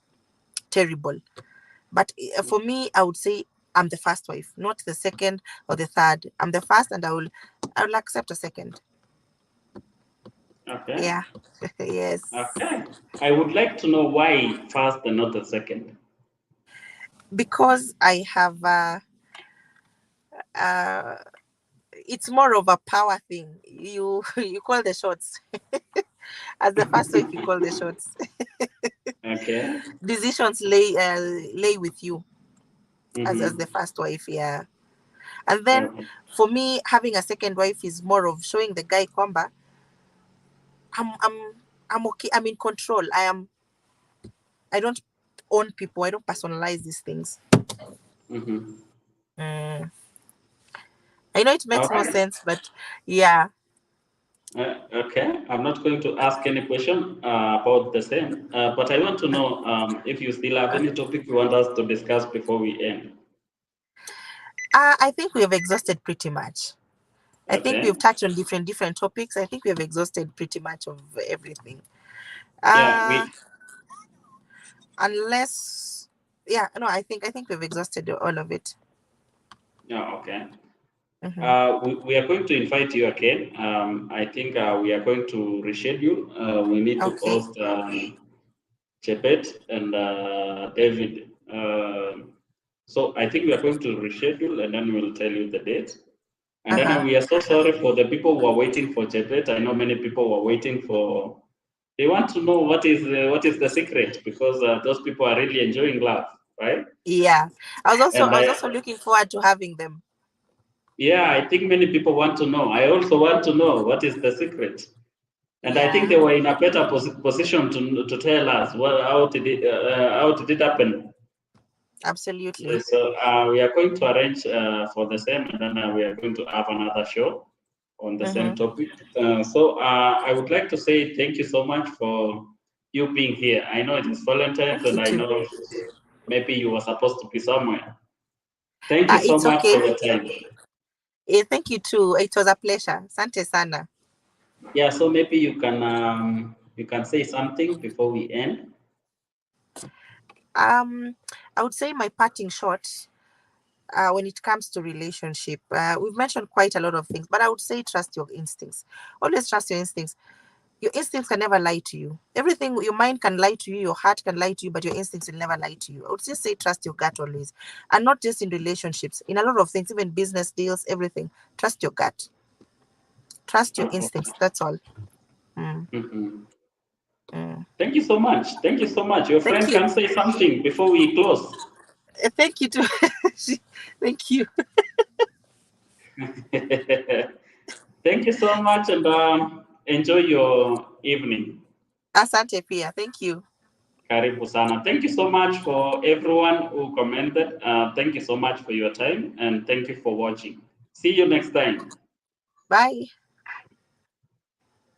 terrible. But for me, I would say I'm the first wife, not the second or the third. I'm the first, and I will accept a second. Okay. Yeah. Yes. Okay. I would like to know why first and not the second. Because I have uh it's more of a power thing. You call the shots. As the first wife, you call the shots. Okay. Decisions lay with you as the Mm-hmm. first wife, yeah. And then Okay. for me, having a second wife is more of showing the guy kwamba I'm okay, I'm in control. I don't own people, I don't personalize these things. Mm-hmm. Mm. I know it makes no Okay. sense, but yeah. Okay. I'm not going to ask any question about the same, but I want to know if you still have any topic you want us to discuss before we end. I think we have exhausted pretty much. I think Okay. we've touched on different topics. I think we have exhausted pretty much of everything. Yeah. Uh unless, yeah, no, I think we've exhausted all of it. Yeah. Okay. Hmm. We are going to invite you again. I think we are going to reschedule. We need to Okay. host Chebet and David. So I think we are going to reschedule and then we'll tell you the date. And then Uh-huh. we are so sorry for the people who are waiting for Chebet. I know many people were waiting for. They want to know what is the secret because those people are really enjoying love, right? Yeah. And I was also looking forward to having them. yeah, I think many people want to know. I also want to know what is the secret. And I think Yeah. they were in a better position to tell us how did it happen. Absolutely. So we are going to arrange for the same, and then we are going to have another show on the same Mm-hmm. topic. I would like to say thank you so much for you being here. I know it is Valentine's, Thank you and I too. know maybe you were supposed to be somewhere. Thank you so It's much for okay. your time. Thank you too. It was a pleasure. Sante sana. Yeah, so maybe you can say something before we end. Um, I would say my parting shot. when it comes to relationship, we've mentioned quite a lot of things, but I would say trust your instincts. Always trust your instincts. Your instincts can never lie to you. Everything, your mind can lie to you, your heart can lie to you, but your instincts will never lie to you. I would just say trust your gut always. And not just in relationships, in a lot of things, even business deals, everything. Trust your gut. Trust your Okay. instincts. That's all. Mm, Mhm. mm. Thank you so much. Thank you so much. Your Thank friend you. can say something before we close. Thank you too. Thank you. Thank you so much, and enjoy your evening. Asante pia. Thank you. Karibu sana. Thank you so much for everyone who commented. Thank you so much for your time, and thank you for watching. See you next time. Bye.